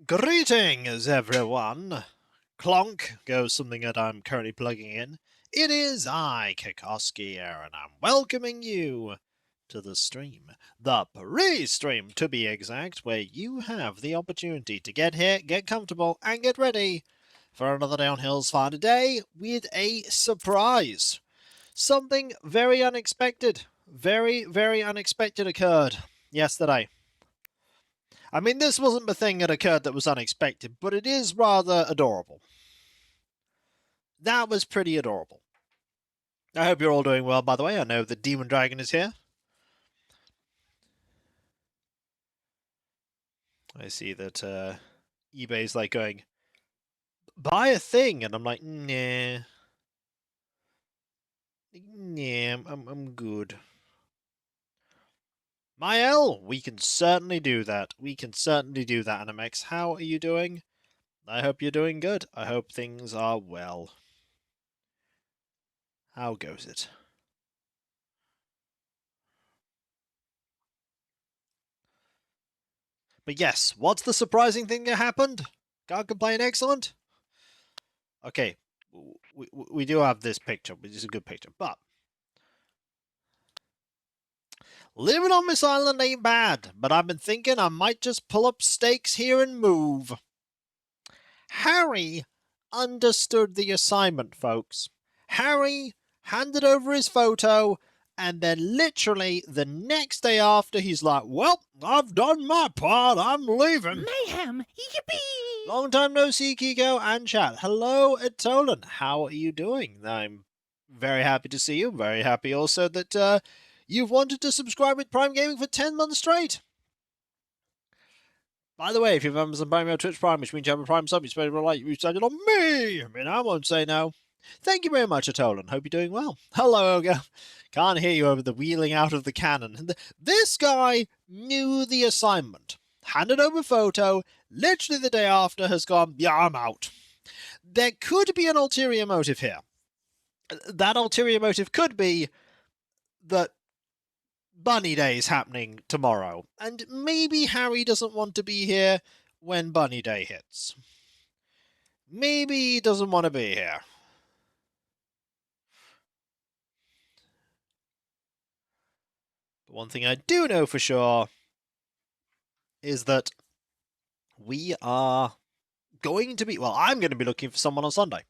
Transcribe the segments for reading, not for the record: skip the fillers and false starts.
Greetings, everyone. Clonk goes something that I'm currently plugging in. It is I, Kikoski here, and I'm welcoming you to the stream. The pre-stream, to be exact, where you have the opportunity to get here, get comfortable, and get ready for another Downhill's Fun today with a surprise. Something very unexpected, very unexpected occurred yesterday. I mean, this wasn't the thing that occurred that was unexpected, but it is rather adorable. That was pretty adorable. I hope you're all doing well, by the way. I know the Demon Dragon is here. I see that eBay's like going, buy a thing, and I'm like, nah. Nah, I'm good. Mael, we can certainly do that. We can certainly do that, Animex. How are you doing? I hope you're doing good. I hope things are well. How goes it? But yes, what's the surprising thing that happened? Can't complain, excellent. Okay, we do have this picture, which is a good picture, but living on this island ain't bad, but I've been thinking I might just pull up stakes here and move. Harry understood the assignment, folks. Harry handed over his photo, and then literally the next day after, he's like, well, I've done my part, I'm leaving. Mayhem! Yippee! Long time no see, Kiko and chat. Hello, Atolan. How are you doing? I'm very happy to see you. Very happy also that you've wanted to subscribe with Prime Gaming for 10 months straight. By the way, if you're members of Prime or Twitch Prime, which means you have a Prime sub, you spend a like you started on me. I mean, I won't say no. Thank you very much, Atolan. Hope you're doing well. Hello, Ogre. Can't hear you over the wheeling out of the cannon. This guy knew the assignment. Handed over photo, literally the day after, has gone, yeah, I'm out. There could be an ulterior motive here. That ulterior motive could be that Bunny Day is happening tomorrow, and maybe Harry doesn't want to be here when Bunny Day hits. Maybe he doesn't want to be here. But one thing I do know for sure is that we are going to be, well, I'm going to be looking for someone on Sunday.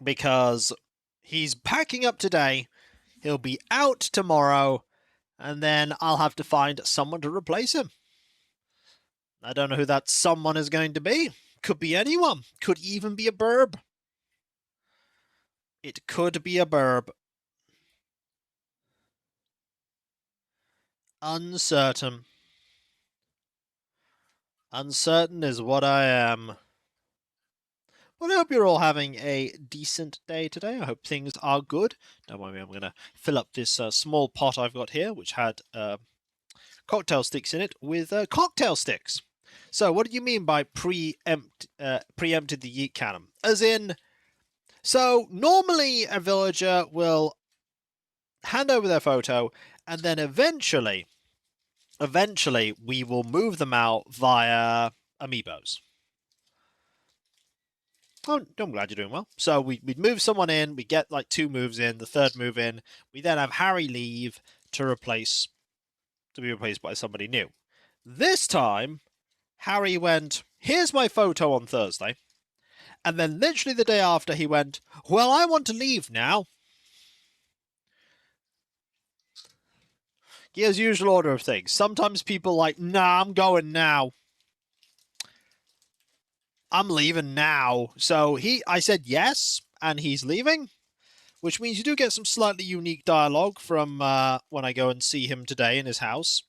Because he's packing up today, he'll be out tomorrow, and then I'll have to find someone to replace him. I don't know who that someone is going to be. Could be anyone. Could even be a burb. It could be a burb. Uncertain. Uncertain is what I am. Well, I hope you're all having a decent day today. I hope things are good. Don't worry, I'm going to fill up this small pot I've got here, which had cocktail sticks in it, with cocktail sticks. So, what do you mean by preempted the yeet cannon? As in, so normally a villager will hand over their photo, and then eventually we will move them out via amiibos. Oh, I'm glad you're doing well. So we'd move someone in, we get like 2 moves in, the 3rd move in, we then have Harry leave to be replaced by somebody new. This time, Harry went, here's my photo on Thursday. And then literally the day after he went, well, I want to leave now. Here's usual order of things. Sometimes people like, nah, I'm going now. I'm leaving now. So I said yes, and he's leaving, which means you do get some slightly unique dialogue from when I go and see him today in his house.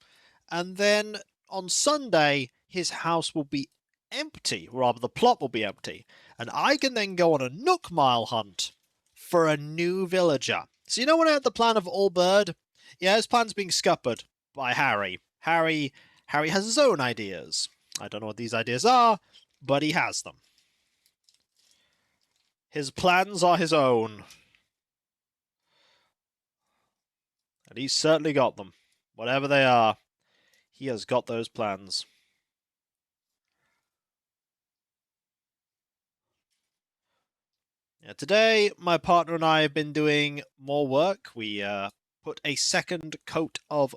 And then on Sunday, his house will be empty, rather the plot will be empty, and I can then go on a Nook Mile hunt for a new villager. So you know when I had the plan of Allbird? Yeah, his plan's being scuppered by Harry. Harry has his own ideas. I don't know what these ideas are, but he has them. His plans are his own. And he's certainly got them. Whatever they are, he has got those plans. Yeah, today, my partner and I have been doing more work. We put a second coat of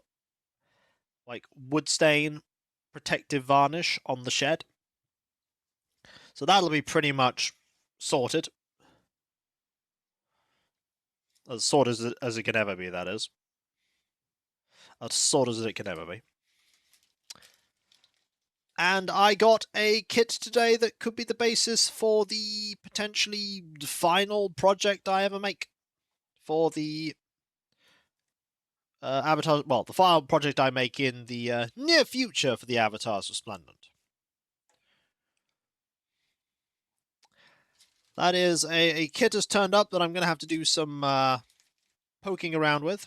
like wood stain protective varnish on the shed. So that'll be pretty much sorted. As sorted as it can ever be, that is. As sorted as it can ever be. And I got a kit today that could be the basis for the potentially final project I ever make for the Avatar. Well, the final project I make in the near future for the Avatars Resplendent. That is a kit has turned up that I'm going to have to do some poking around with.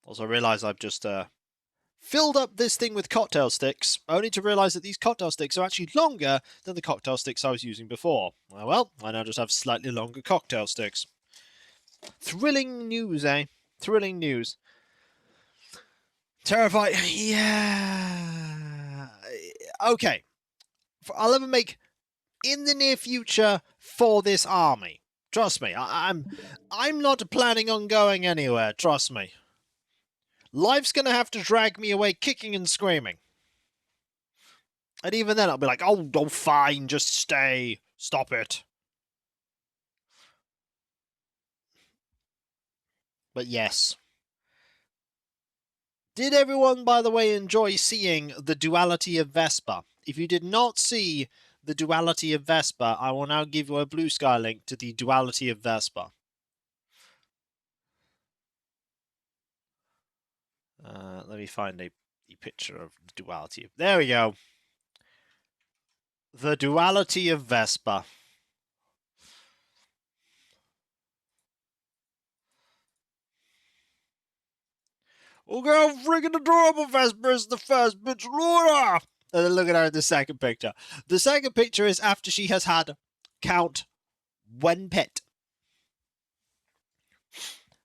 Also, I realize I've just filled up this thing with cocktail sticks, only to realize that these cocktail sticks are actually longer than the cocktail sticks I was using before. Well, I now just have slightly longer cocktail sticks. Thrilling news, eh? Thrilling news. Terrifying. Yeah. Okay. I'll ever make in the near future for this army. Trust me, I'm not planning on going anywhere. Trust me. Life's gonna have to drag me away kicking and screaming. And even then I'll be like, oh, fine, just stay. Stop it. But yes. Did everyone, by the way, enjoy seeing the duality of Vespa? If you did not see the duality of Vespa, I will now give you a Blue Sky link to the duality of Vespa. Let me find a picture of the duality. There we go. The duality of Vespa. Look how freaking adorable Vespa is the first bitch, Laura! And then look at her in the second picture. The second picture is after she has had count one pet.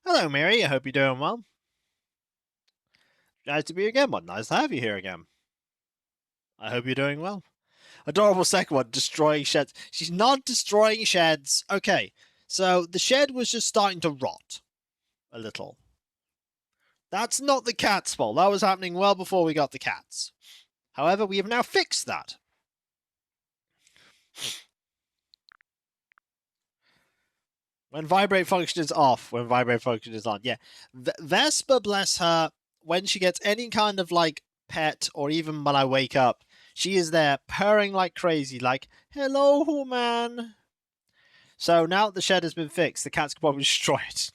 Hello, Mary. I hope you're doing well. Nice to be here again. What nice to have you here again. I hope you're doing well. Adorable second one, destroying sheds. She's not destroying sheds. Okay, so the shed was just starting to rot a little. That's not the cat's fault. That was happening well before we got the cats. However, we have now fixed that. When vibrate function is off, when vibrate function is on. Yeah. Vespa, bless her, when she gets any kind of like pet or even when I wake up, she is there purring like crazy, like, hello, man. So now that the shed has been fixed, the cats can probably destroy it.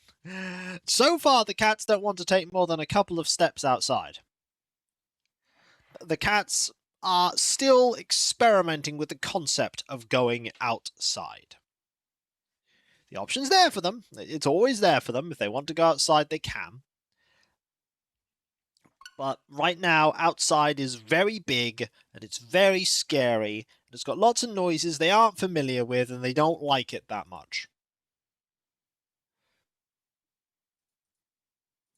So far, the cats don't want to take more than a couple of steps outside. The cats are still experimenting with the concept of going outside. The option's there for them. It's always there for them. If they want to go outside, they can. But right now, outside is very big, and it's very scary, and it's got lots of noises they aren't familiar with, and they don't like it that much.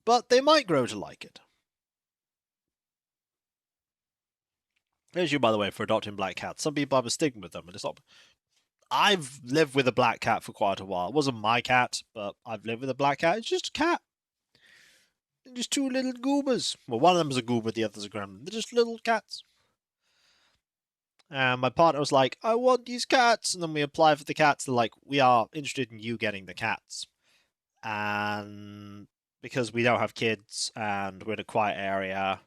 But they might grow to like it. There's you, by the way, for adopting black cats. Some people have a stigma with them, and it's not. I've lived with a black cat for quite a while. It wasn't my cat, but I've lived with a black cat. It's just a cat. They're just two little goobers. Well, one of them's a goober, the other's a gremlin. They're just little cats. And my partner was like, I want these cats. And then we applied for the cats. They're like, we are interested in you getting the cats. And because we don't have kids and we're in a quiet area.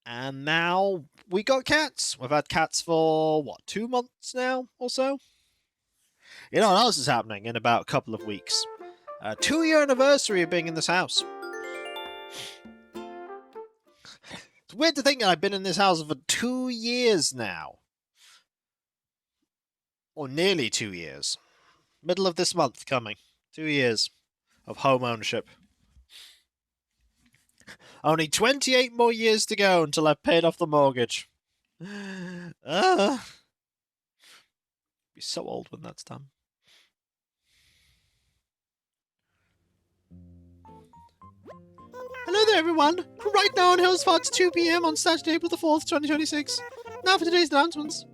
And now we got cats. We've had cats for, what, 2 months now or so? You know what else is happening in about a couple of weeks? 2-year anniversary of being in this house. It's weird to think that I've been in this house for 2 years now. Or nearly 2 years. Middle of this month coming. 2 years of home ownership. Only 28 more years to go until I've paid off the mortgage. Be so old when that's done. Hello there, everyone. Right now on Hillsfort, 2 p.m. on Saturday, April the 4th, 2026. Now for today's announcements.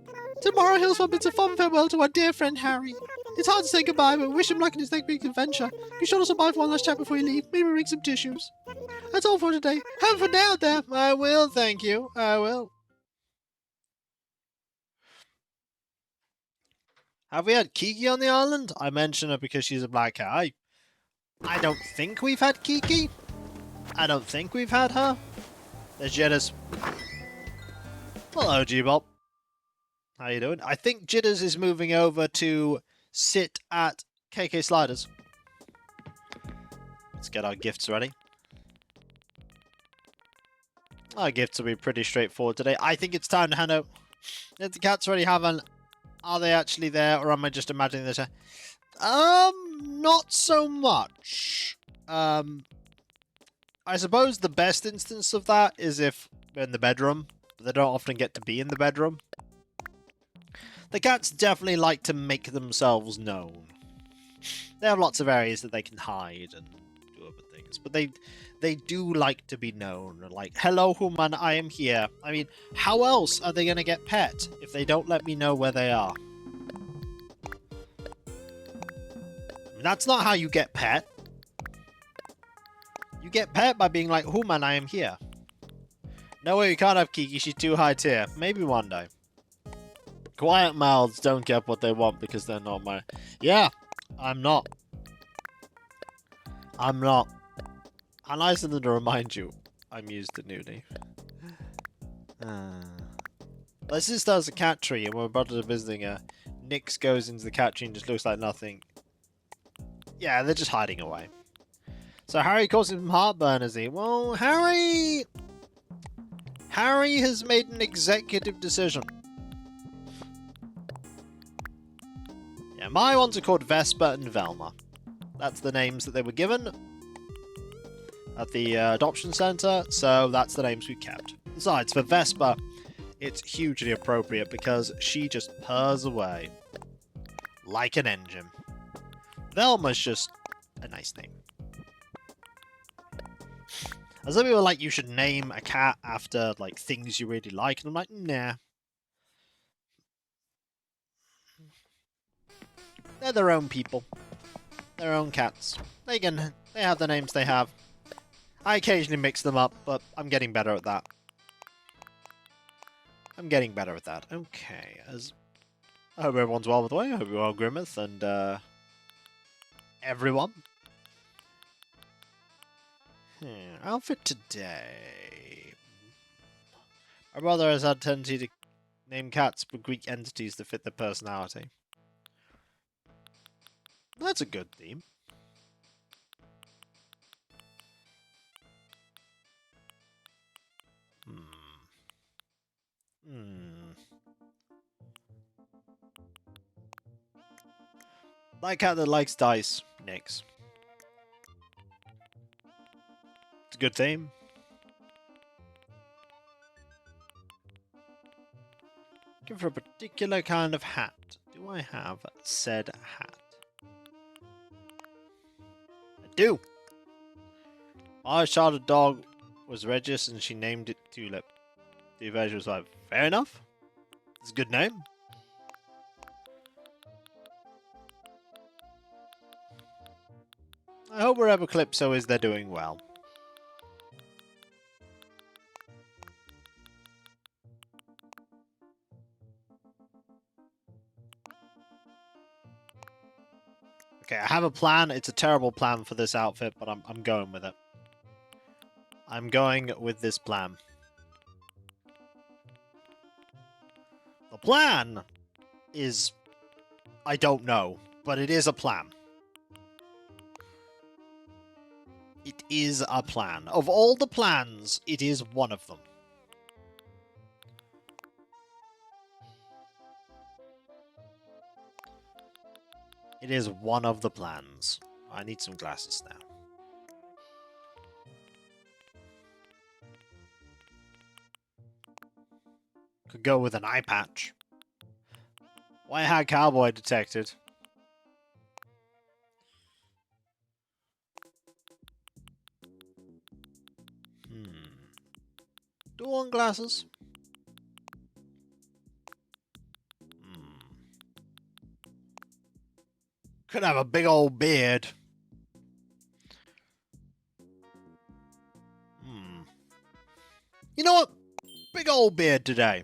Tomorrow Hillsville bids a fond farewell to our dear friend Harry. It's hard to say goodbye, but wish him luck in his next big adventure. Be sure to survive one last chat before you leave. Maybe bring some tissues. That's all for today. Have fun out there. I will, thank you. I will. Have we had Kiki on the island? I mention her because she's a black cat. I don't think we've had Kiki. I don't think we've had her. There's Jitters. Hello, G-Bob. How you doing? I think Jitters is moving over to sit at KK Sliders. Let's get our gifts ready. Our gifts will be pretty straightforward today. I think it's time to hand out. If the cats already haven't, are they actually there, or am I just imagining this? Not so much. I suppose the best instance of that is if they're in the bedroom, but they don't often get to be in the bedroom. The cats definitely like to make themselves known. They have lots of areas that they can hide and do other things, but they do like to be known. Like, hello, human, I am here. I mean, how else are they going to get pet if they don't let me know where they are? I mean, that's not how you get pet. You get pet by being like, human, I am here. No way, you can't have Kiki, she's too high tier. Maybe one day. Quiet mouths don't get what they want because they're not my... Yeah, I'm not. I'm not. How nice of them to remind you I'm used to nudie. Let's just start as a cat tree, and when we're about to visiting her, Nyx goes into the cat tree and just looks like nothing. Yeah, they're just hiding away. So Harry causing him heartburn, is he? Well, Harry has made an executive decision. Yeah, my ones are called Vesper and Velma. That's the names that they were given at the adoption center, so that's the names we kept. Besides, for Vesper, it's hugely appropriate because she just purrs away like an engine. Velma's just a nice name. As some people are like, you should name a cat after like things you really like, and I'm like, nah. They're their own people. Their own cats. They have the names they have. I occasionally mix them up, but I'm getting better at that. I'm getting better at that. Okay, I hope everyone's well, by the way. I hope you're well, Grimmeth, and everyone. Outfit today. My brother has had a tendency to name cats with Greek entities to fit their personality. That's a good theme. Like cat that likes dice, Nyx. It's a good theme. Looking for a particular kind of hat. Do I have said hat? I do. My childhood dog was Regis and she named it Tulip. The version was like, fair enough. It's a good name. I hope wherever Calypso is, they're doing well. Okay, I have a plan. It's a terrible plan for this outfit, but I'm going with it. I'm going with this plan. The plan is... I don't know, but it is a plan. It is a plan. Of all the plans, it is one of them. It is one of the plans. I need some glasses now. Could go with an eye patch. White hat cowboy detected. Do I want glasses? Could have a big old beard. You know what? Big old beard today.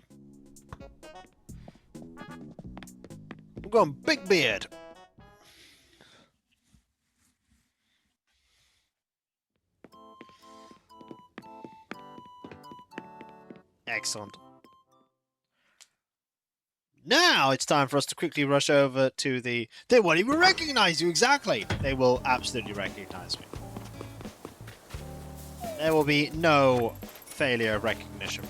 We're going big beard. Excellent. Now it's time for us to quickly rush over to the... They won't even recognize you, exactly. They will absolutely recognize me. There will be no failure of recognition.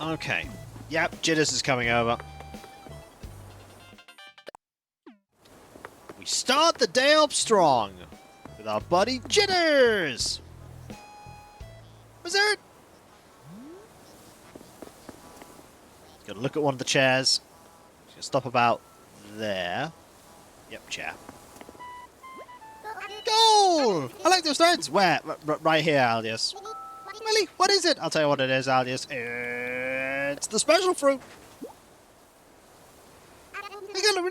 Okay. Yep, Jitters is coming over. We start the day up strong with our buddy Jitters! Wizard! Gotta look at one of the chairs. Just stop about there. Yep, chair. Goal! I like those threads! Where? Right here, Aldius. Really? What is it? I'll tell you what it is, Aldius. It's the special fruit!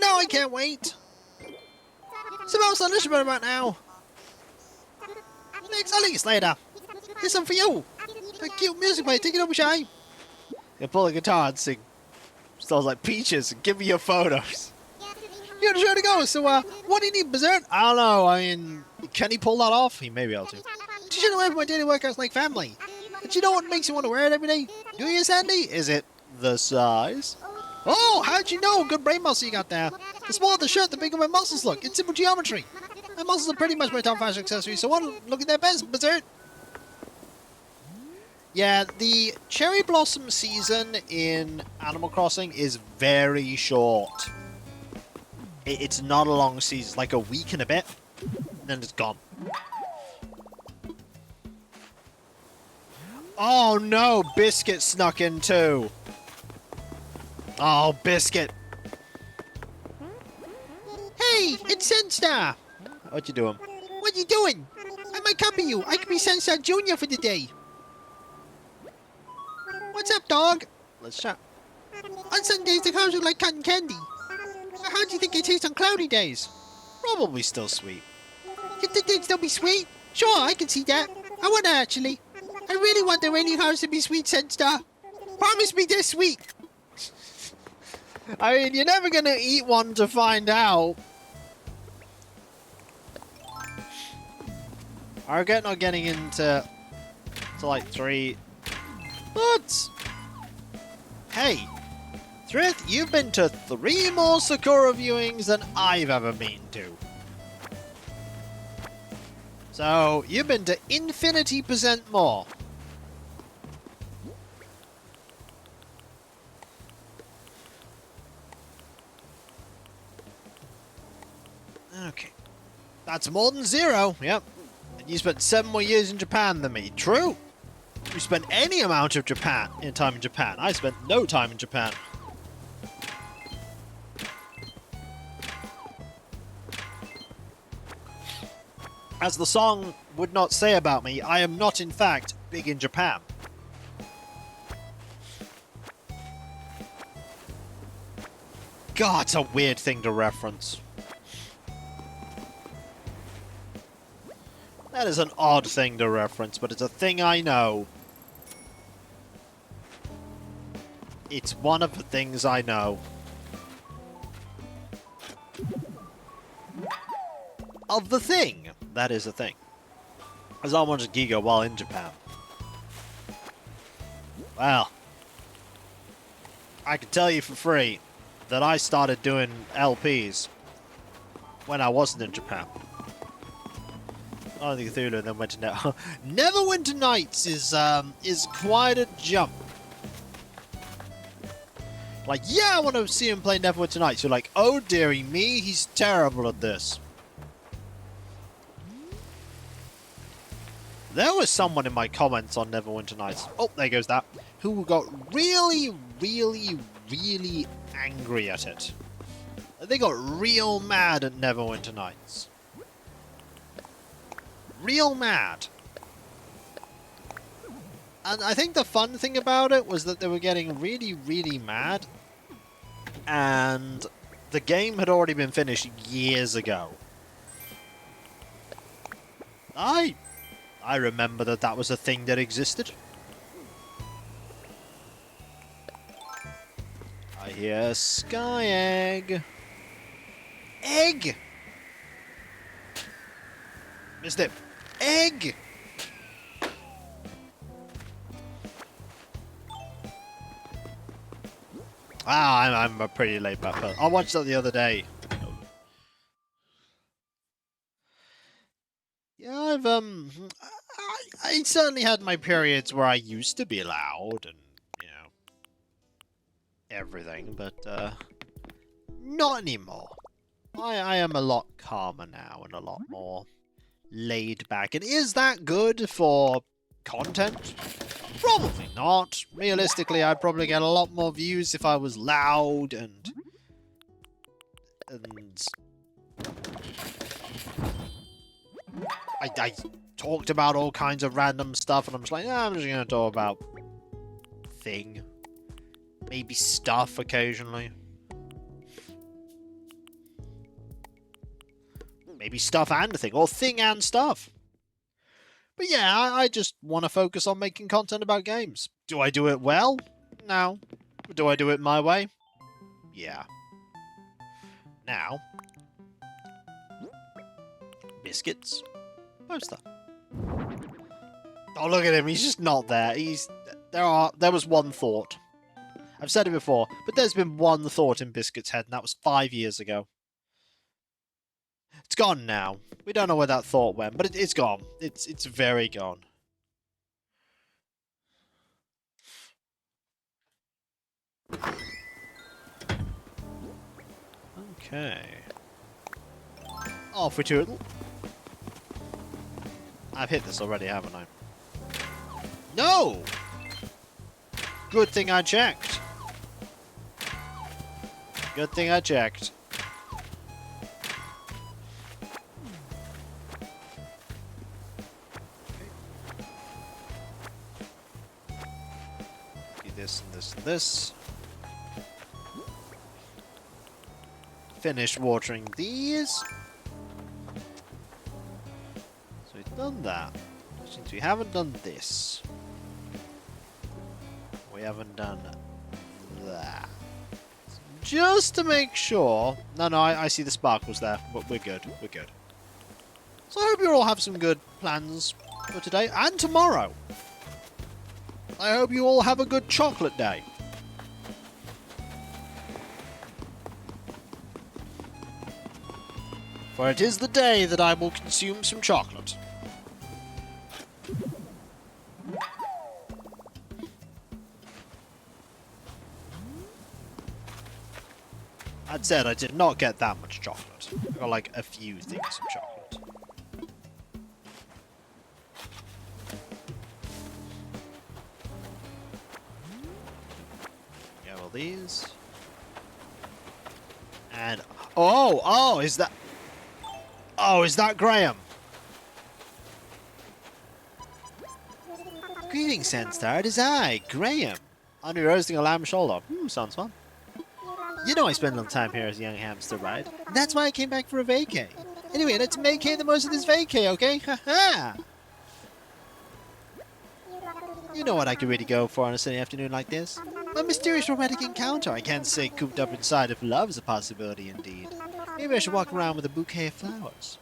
Now I can't wait! It's about delicious about now! Thanks, I'll eat you later! Here's some for you! A cute music play, take it over, Shy! You pull a guitar and sing songs like Peaches and give me your photos. You're sure to go, so what do you need, Berserk? I don't know, I mean, can he pull that off? He may be able to. You should away from my daily workouts like family. But you know what makes you want to wear it every day? Do you, Sandy? Is it the size? Oh, how'd you know? Good brain muscle you got there. The smaller the shirt, the bigger my muscles look. It's simple geometry. My muscles are pretty much my top fashion accessory, so look at their best, Berserk. Yeah, the cherry blossom season in Animal Crossing is very short. It's not a long season, like a week and a bit, then it's gone. Oh no, Biscuit snuck in too. Oh, Biscuit. Hey, it's Senstar. What you doing? What you doing? I might copy you. I could be Senstar Jr. for the day. What's up, dog? Let's chat. On Sundays, the clouds look like cotton candy. How do you think it tastes on cloudy days? Probably still sweet. You think they'd still be sweet? Sure, I can see that. I want to, actually. I really want the rainy clouds to be sweet, Senstar. Promise me they're sweet. I mean, you're never going to eat one to find out. I regret not getting into like 3... But, hey, Thrith, you've been to 3 more Sakura viewings than I've ever been to. So, you've been to infinity% more. Okay. That's more than 0, yep. And you spent 7 more years in Japan than me. True. You spent any amount of time in Japan. I spent no time in Japan. As the song would not say about me, I am not in fact big in Japan. God, it's a weird thing to reference. That is an odd thing to reference, but it's a thing I know. It's one of the things I know. Of the thing. That is a thing. As I wanted Giga while in Japan. Well. I can tell you for free that I started doing LPs when I wasn't in Japan. I think Cthulhu and then went to Neverwinter Nights is quite a jump. Like, yeah, I want to see him play Neverwinter Nights. You're like, oh dearie me, he's terrible at this. There was someone in my comments on Neverwinter Nights. Oh, there goes that. Who got really, really, really angry at it. They got real mad at Neverwinter Nights. Real mad. And I think the fun thing about it was that they were getting really, really mad. And the game had already been finished years ago. I remember that was a thing that existed. I hear Sky Egg. Egg! Missed it. Egg! Ah, I'm a pretty laid back person. I watched that the other day. Yeah, I certainly had my periods where I used to be loud and, you know, everything, but, not anymore. I am a lot calmer now and a lot more laid back. And is that good for content? Probably not. Realistically, I'd probably get a lot more views if I was loud and I talked about all kinds of random stuff, and I'm just like, nah, I'm just gonna talk about thing. Maybe stuff occasionally. Maybe stuff and thing, or thing and stuff. But yeah, I just want to focus on making content about games. Do I do it well? No. Do I do it my way? Yeah. Now, biscuits. Poster. Oh, look at him. He's just not there. There was one thought. I've said it before, but there's been one thought in Biscuit's head, and that was 5 years ago. It's gone now. We don't know where that thought went, but it's gone. It's very gone. Okay. Off we toodle. I've hit this already, haven't I? No! Good thing I checked. Good thing I checked. Do this and this and this. Finish watering these. So we've done that. Since we haven't done this. We haven't done that. Just to make sure. No, I see the sparkles there. But we're good. We're good. So I hope you all have some good plans for today and tomorrow. I hope you all have a good chocolate day. For it is the day that I will consume some chocolate. I'd said I did not get that much chocolate. I got like a few things of chocolate. Get all these. And oh, is that? Oh, is that Graham? Greetings, Sandstar. It is I, Graham. On your roasting a lamb shoulder. Sounds fun. You know I spend a little time here as a young hamster, right? That's why I came back for a vacay. Anyway, let's make the most of this vacay, okay? Haha! You know what I could really go for on a sunny afternoon like this? A mysterious romantic encounter. I can't say cooped up inside if love is a possibility indeed. Maybe I should walk around with a bouquet of flowers.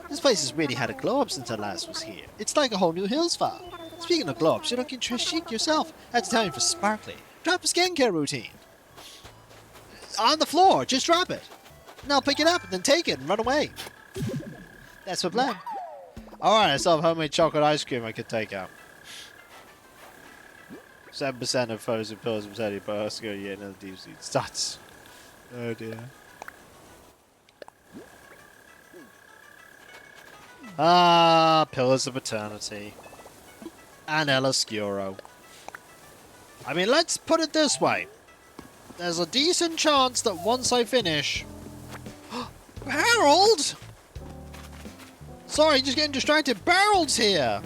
This place has really had a glow up since I last was here. It's like a whole new Hills file. Speaking of glow ups, you're looking très chic yourself. That's time for sparkly. Drop a skincare routine. On the floor, just drop it. And I'll pick it up and then take it and run away. That's my plan. Alright, I still have homemade chocolate ice cream I could take out. 7% of frozen pills from Teddy per Oscar, yeah, another deep sea stats. Oh dear. Ah, Pillars of Eternity. And El Oscuro. I mean, let's put it this way. There's a decent chance that once I finish... Harold! Sorry, just getting distracted. Harold's here!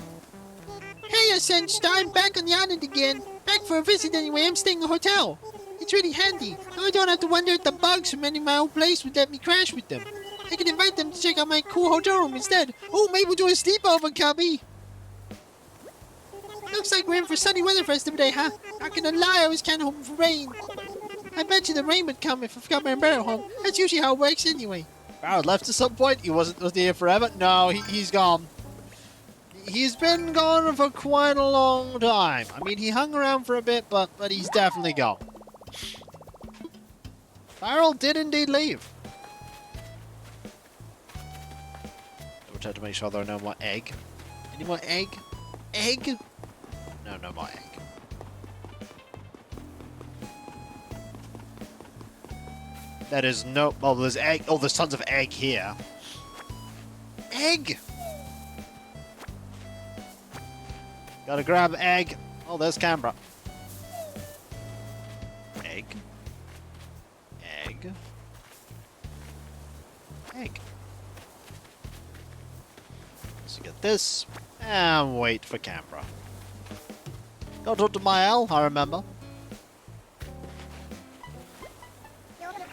Hiya, Sunstar. I'm back on the island again. Back for a visit anyway. I'm staying in a hotel. It's really handy. Now I don't have to wonder if the bugs from any of my old place would let me crash with them. I can invite them to check out my cool hotel room instead. Oh, maybe we'll do a sleepover, Cubby. Looks like we're in for sunny weather for us today, huh? Not gonna lie, I was kinda hoping for rain. I bet you the rain would come if I've got my umbrella home. That's usually how it works anyway. Barrett left at some point. He wasn't here forever. No, he's gone. He's been gone for quite a long time. I mean, he hung around for a bit, but he's definitely gone. Farrell did indeed leave. Double check to make sure there are no more egg. Any more egg? Egg? No, no more egg. That is no... Oh, there's egg. Oh, there's tons of egg here. Egg! Gotta grab egg. Oh, there's Canberra. Egg. Egg. Egg. So get this. And wait for Canberra. Don't talk to my L, I remember.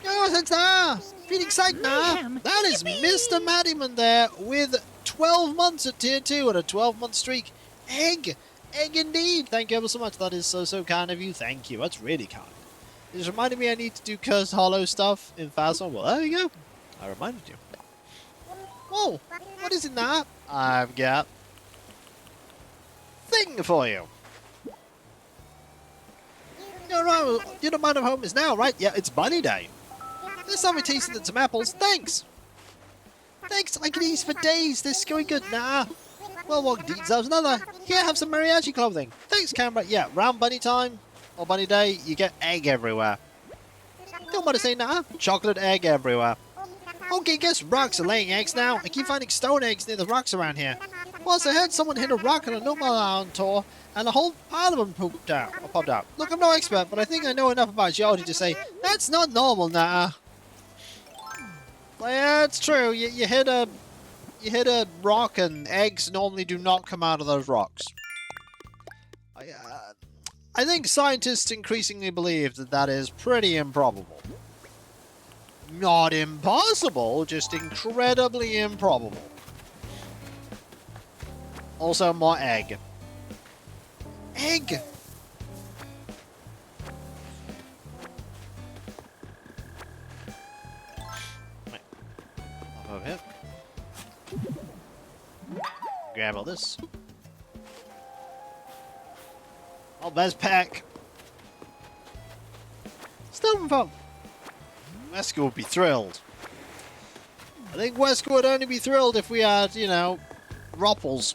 Yo, Sensei! Feeling psyched now! That is Mr. Maddyman there with 12 months at tier 2 and a 12-month streak. Egg! Egg indeed! Thank you ever so much. That is so kind of you. Thank you. That's really kind. It just reminded me I need to do Cursed Hollow stuff in Phasma. Well, there you go. I reminded you. Whoa! What is it now? I've got... thing for you. You don't mind if home is now, right? Yeah, it's Bunny Day. There's something tasting than some apples. Thanks! Thanks, I can eat these for days. This is going good. Nah. Well, what deserves another. Here, have some mariachi clothing. Thanks, Canberra. Yeah, round bunny time, or bunny day, you get egg everywhere. Don't want to say nah. Chocolate egg everywhere. Okay, guess rocks are laying eggs now. I keep finding stone eggs near the rocks around here. Plus, I heard someone hit a rock on a Noma Island tour, and a whole pile of them popped out. Look, I'm no expert, but I think I know enough about geology to say, that's not normal, nah. Yeah, it's true. You hit a rock, and eggs normally do not come out of those rocks. I think scientists increasingly believe that that is pretty improbable. Not impossible, just incredibly improbable. Also, more egg. Egg! Wait. Up over here. Grab all this. Oh, there's Peck. Stone Folk. Wesker would be thrilled. I think Wesker would only be thrilled if we had, you know, Ropples.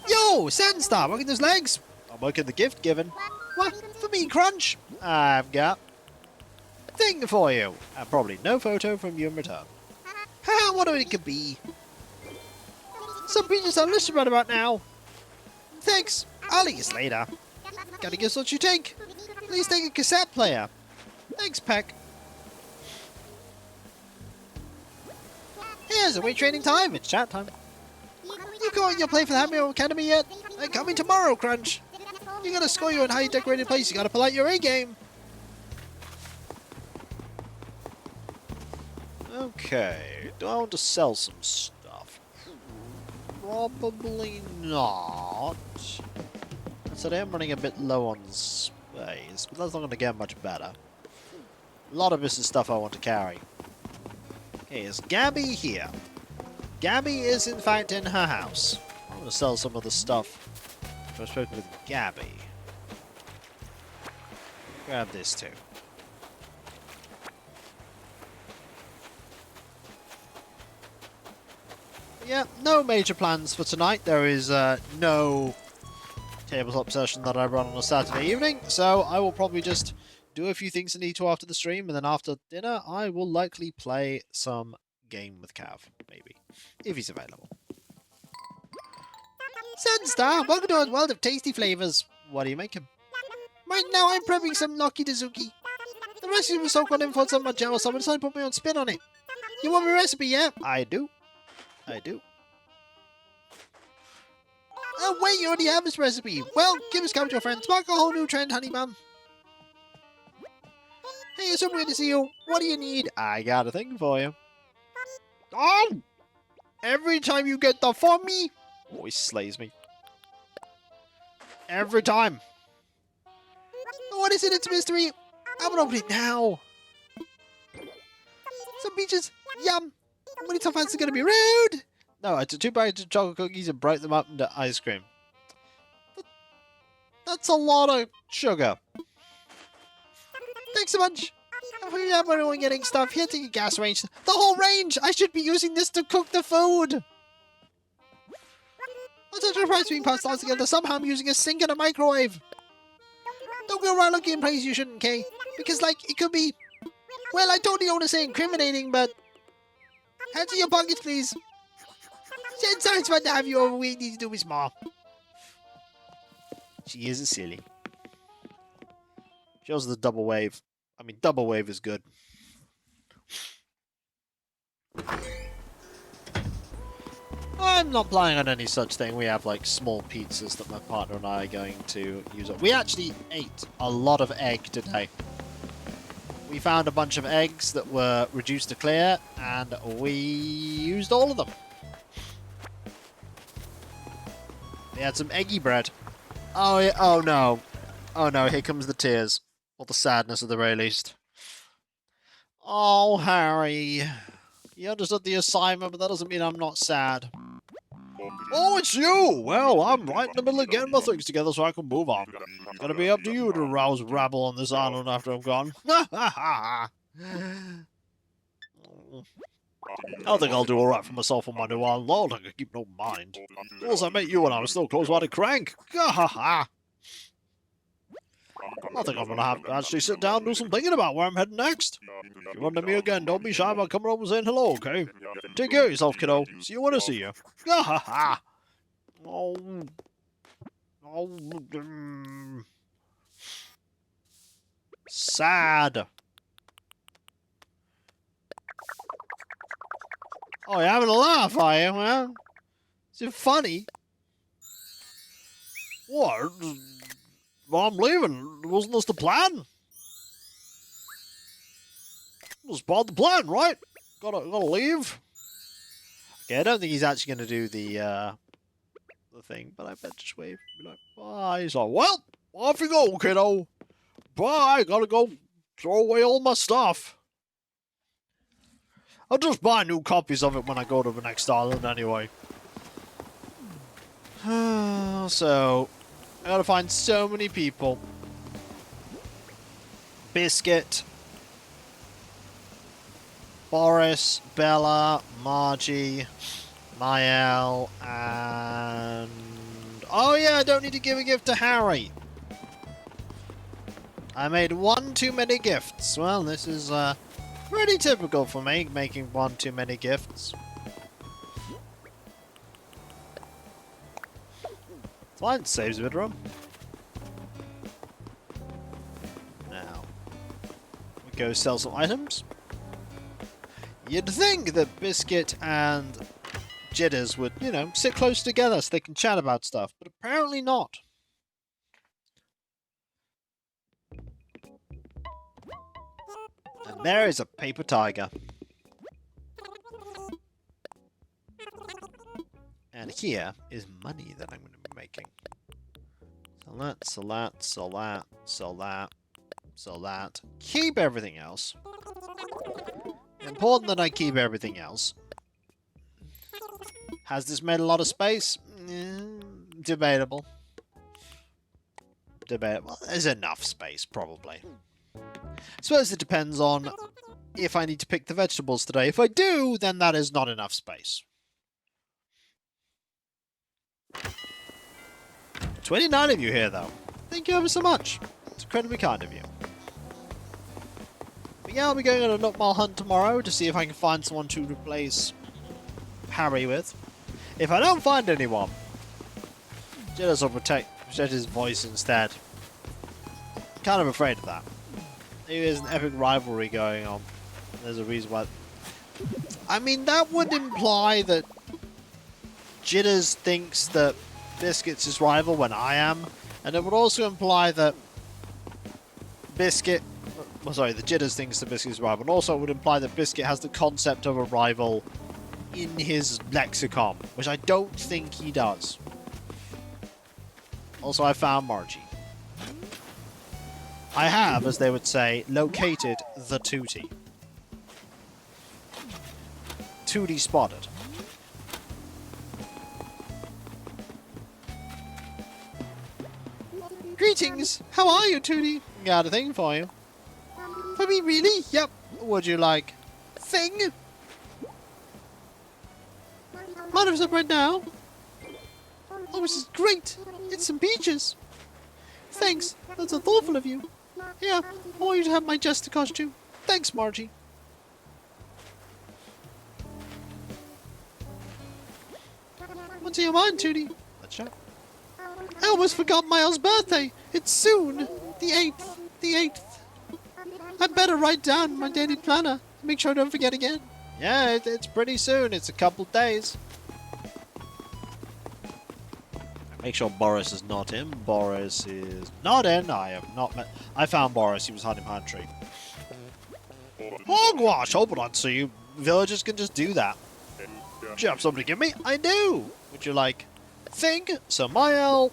Yo, Sandstar, working those legs? I'm working the gift given. What? For me, Crunch? I've got a thing for you. And probably no photo from you in return. Ha, what it could be. Some creatures I'm listening right about now. Thanks. I'll eat you later. Gotta guess what you take. Please take a cassette player. Thanks, Peck. Here's a weight training time. It's chat time. You got your play for the Happy Meal Academy yet? I'm coming tomorrow, Crunch. You gotta score you in highly decorated place. You gotta pull out your A game. Okay. Do I want to sell some stuff? Probably not. So I am running a bit low on space, but that's not going to get much better. A lot of this is stuff I want to carry. Okay, is Gabby here? Gabby is in fact in her house. I'm going to sell some of the stuff I've spoken with Gabby. Grab this too. Yeah, no major plans for tonight. There is no tabletop session that I run on a Saturday evening, so I will probably just do a few things I need to after the stream, and then after dinner I will likely play some game with Cav, maybe, if he's available. Sunstar, welcome to a world of tasty flavors. What are you making? Right now I'm prepping some Gnocchi Dazuki. The recipe was so good info so much jealous, so I decided to put my own spin on it. You want my recipe, yeah? I do. I do. Oh, wait, you already have this recipe. Well, give us come to your friends. Spark a whole new trend, honey bun. Hey, it's so weird to see you. What do you need? I got a thing for you. Oh! Every time you get the for me, always slays me. Every time. What is it? It's a mystery. I'm gonna open it now. Some peaches. Yum. When it's so fast, it's gonna be rude. No, I took 2 bags of chocolate cookies and broke them up into ice cream. That's a lot of sugar. Thanks so much. I'm only getting stuff. Here, take a gas range. The whole range! I should be using this to cook the food! I'm such a surprise being passed all together. Somehow I'm using a sink and a microwave. Don't go around looking in places you shouldn't, Kay. Because, like, it could be... Well, I totally don't want to say incriminating, but... Hands in your pockets, please. It's always fun to have you over. We need to do this more. She is a silly. She also the double wave. I mean, double wave is good. I'm not planning on any such thing. We have like small pizzas that my partner and I are going to use up. We actually ate a lot of egg today. We found a bunch of eggs that were reduced to clear, and we used all of them. We had some eggy bread. Oh, yeah. Oh no. Oh no, here comes the tears. Or the sadness at the very least. Oh, Harry. You understood the assignment, but that doesn't mean I'm not sad. Oh, it's you! Well, I'm right in the middle of getting my things together so I can move on. It's gonna be up to you to rouse rabble on this island after I'm gone. I think I'll do alright for myself on my new island. Lord, I can keep no mind. Also, I met you when I was still close-minded crank. I think I'm gonna have to actually sit down and do some thinking about where I'm heading next. If you run to me again, don't be shy about coming over and saying hello, okay? Take care of yourself, kiddo. See you when I see you. Oh. Sad. Oh, you're having a laugh, are you? Well, is it funny? What? Well, I'm leaving. Wasn't this the plan? It was part of the plan, right? Gotta leave. Okay, I don't think he's actually gonna do the thing, but I bet just wave. Be like, bye. He's like, well, off you go, kiddo. Bye. Gotta go throw away all my stuff. I'll just buy new copies of it when I go to the next island anyway. So, I gotta find so many people. Biscuit, Boris, Bella, Margie, Mael, and... Oh yeah, I don't need to give a gift to Harry. I made one too many gifts. Well, this is pretty typical for me, making one too many gifts. Fine, saves a bit of room. Now, we go sell some items. You'd think that Biscuit and Jitters would, you know, sit close together so they can chat about stuff, but apparently not. And there is a paper tiger. And here is money that I'm going to be making. Sell that, sell that, sell that, sell that, sell that. Keep everything else. Important that I keep everything else. Has this made a lot of space? Debatable. Debatable. There's enough space, probably. I suppose it depends on if I need to pick the vegetables today. If I do, then that is not enough space. 29 of you here, though. Thank you ever so much. It's incredibly kind of you. But yeah, I'll be going on a nut mile hunt tomorrow to see if I can find someone to replace Harry with. If I don't find anyone, Jitters will protect his voice instead. Kind of afraid of that. Maybe there's an epic rivalry going on. There's a reason why. I mean, that would imply that Jitters thinks that Biscuit's his rival when I am, and it would also imply that Biscuit... Well, sorry, the Jitters thinks that Biscuit's rival, and also it would imply that Biscuit has the concept of a rival in his lexicon, which I don't think he does. Also, I found Margie. I have, as they would say, located the Tootie. Tootie spotted. Greetings! How are you, Tootie? Got a thing for you. For me, really? Yep. Would you like? Thing? Mother's up right now. Oh, this is great. It's some peaches. Thanks. That's so thoughtful of you. Yeah, I want you to have my jester costume. Thanks, Margie. What's in your mind, Tootie? Let's check. I almost forgot Miles' birthday. It's soon. The 8th. The 8th. I better write down my daily planner. Make sure I don't forget again. Yeah, it's pretty soon. It's a couple days. Make sure Boris is not in. Boris is not in. I have not met... I found Boris. He was hiding behind a tree. Hogwash! Hope not see you. Villagers can just do that. Do you have something to give me? I do! Would you like... Thing? So Mael...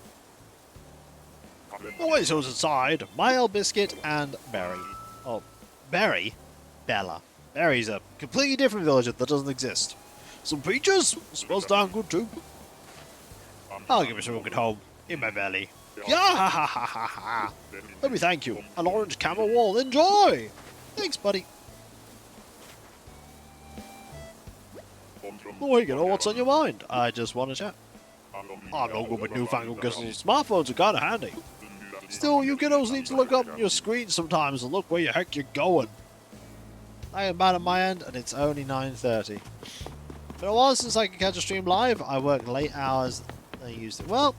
Always who's inside. Mael, Biscuit, and Berry. Oh, Berry? Bella. Berry's a completely different villager that doesn't exist. Some peaches? Smells darn good too. I'll give it a look at home. In my belly. Yeah, ha ha ha ha ha. Let me thank you. An orange camel wall. Enjoy! Thanks, buddy. Oh, you know what's on your mind? I just want to chat. I'm no good with newfangled gadgets. Smartphones are kind of handy. Still, you kiddos need to look up on your screen sometimes and look where the heck you're going. I am bad on my end, and it's only 9:30. But a while since I could catch a stream live. I work late hours. I used it. Well,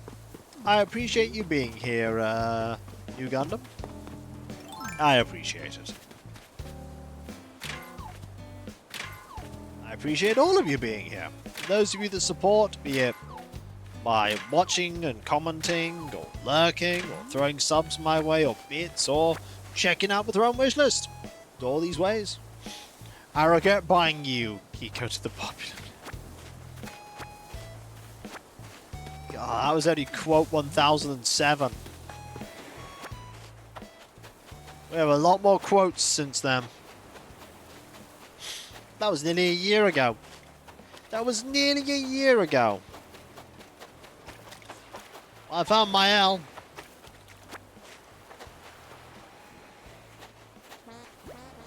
I appreciate you being here, New Gundam. I appreciate it. I appreciate all of you being here. Those of you that support, be it by watching and commenting, or lurking, or throwing subs my way, or bits, or checking out with your own wish list. All these ways. I regret buying you, Kiko to the popular. God, that was only quote 1007. We have a lot more quotes since then. That was nearly a year ago. That was nearly a year ago. I found Mael.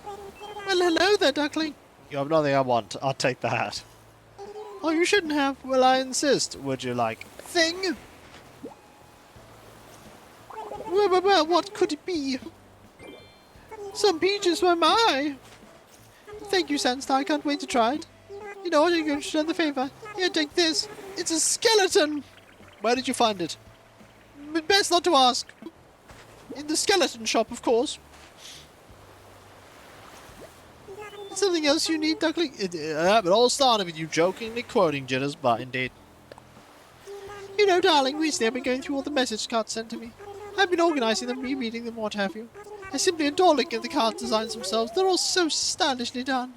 Well, hello there, Duckling. You have nothing I want. I'll take the hat. Oh, you shouldn't have. Well, I insist. Would you like? Thing? Well, what could it be? Some peaches, why my? Thank you, Sandstar. I can't wait to try it. You know what? You're going to do the favor. Here, take this. It's a skeleton. Where did you find it? Best not to ask. In the skeleton shop, of course. Something else you need, Duckling? It all started with you jokingly quoting Jitters, but indeed. You know, darling, recently I've been going through all the message cards sent to me. I've been organising them, rereading them, what have you. I simply adore looking at the card designs themselves. They're all so stylishly done.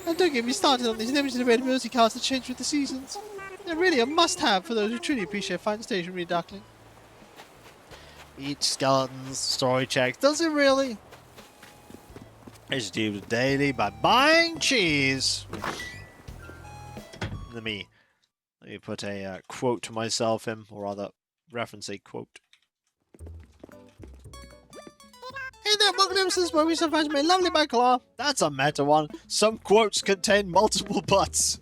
And don't get me started on these limited availability cards that change with the seasons. They're really a must-have for those who truly appreciate fine stationery, Duckling. Each skeletons, story checks. Does it really? It's due daily by buying cheese. Let me put a quote to myself in, or rather, reference a quote. Hey there, welcome to episodes where we sometimes made lovely by Claw. That's a meta one. Some quotes contain multiple butts.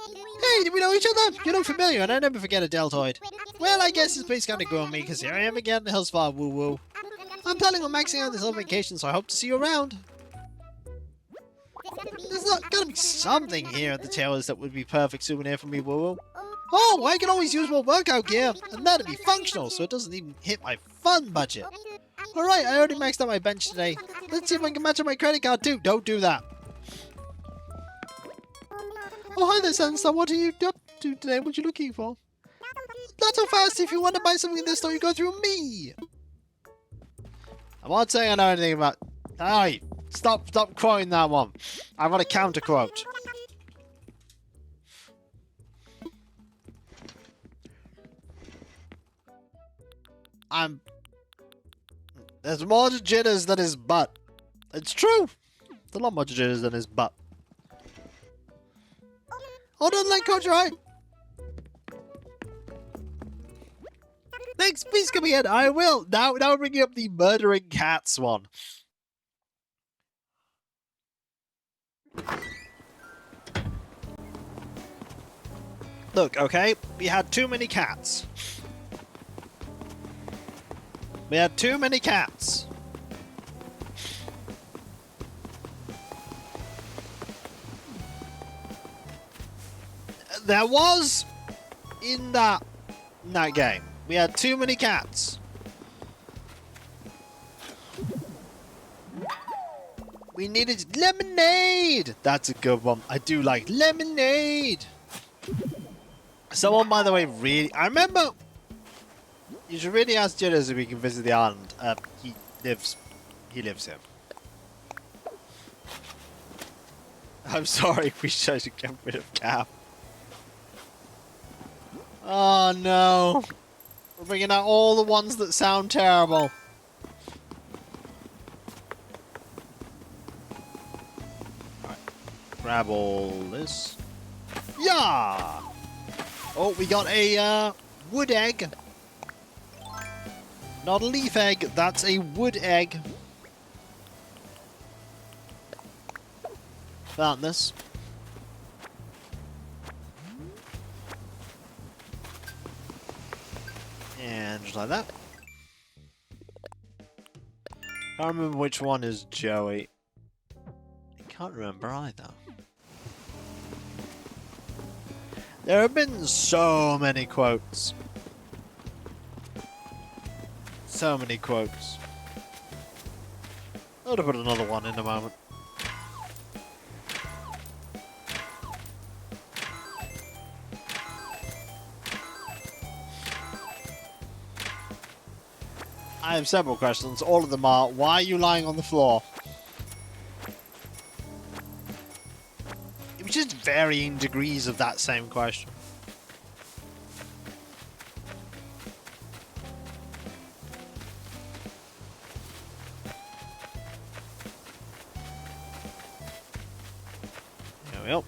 Hey, do we know each other? You look familiar, and I never forget a deltoid. Well, I guess this place kind of grew on me, because here I am again, the Hill's Far Woo Woo. I'm planning on maxing out this whole vacation, so I hope to see you around. There's gotta be something here at the towers that would be perfect souvenir for me, Woo Woo. Oh, I can always use more workout gear, and that'd be functional, so it doesn't even hit my fun budget. Alright, I already maxed out my bench today. Let's see if I can match up my credit card too. Don't do that. Oh, hi there, Sandstar. What are you doing? to today? What you looking for? Not so fast. If you want to buy something in this store, you go through me. I'm not saying I know anything about... Alright, stop quoting that one. I want a counter quote. There's more to jitters than his butt. It's true. There's a lot more to jitters than his butt. Hold on, like coach, right? Thanks, please come again. I will. Now we're bringing up the murdering cats one. Look, okay, we had too many cats. We had too many cats. There was in that game. We had too many cats. We needed lemonade. That's a good one. I do like lemonade. Someone, by the way, really... I remember... You should really ask Jitters if we can visit the island. He lives here. I'm sorry, we should get rid of Cap. Oh no. We're bringing out all the ones that sound terrible. Alright. Grab all this. Yeah! Oh, we got a wood egg. Not a leaf egg, that's a wood egg. Found this. And just like that. Can't remember which one is Joey. I can't remember either. There have been so many quotes. So many quotes. I'll put another one in a moment. I have several questions. All of them are, why are you lying on the floor? It was just varying degrees of that same question. There we go.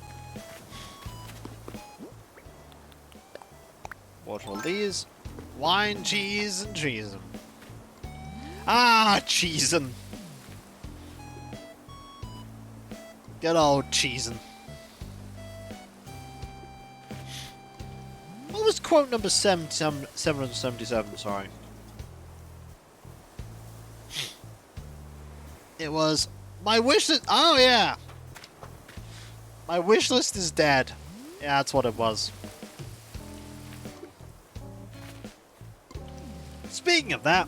Water all these. Wine, cheese, and treason. Ah, cheesin'. Good old cheesin'. What was quote number 777? Sorry. It was, my wish list. Oh, yeah. My wish list is dead. Yeah, that's what it was. Speaking of that.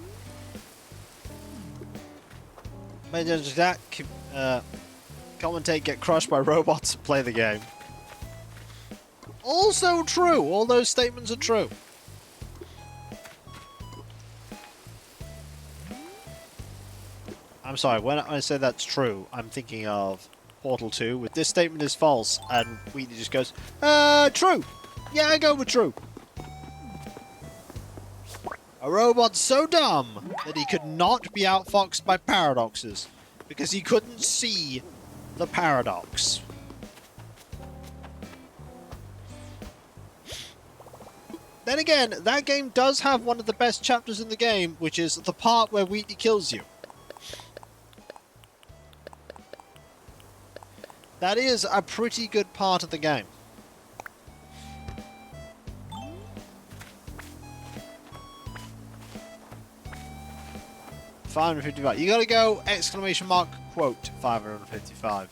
Major Jack, commentate, get crushed by robots, play the game. Also true. All those statements are true. I'm sorry, when I say that's true, I'm thinking of Portal 2, with this statement is false, and Wheatley just goes, true! Yeah, I go with true. A robot so dumb that he could not be outfoxed by paradoxes, because he couldn't see the paradox. Then again, that game does have one of the best chapters in the game, which is the part where Wheatley kills you. That is a pretty good part of the game. $555. You gotta go exclamation mark quote 555.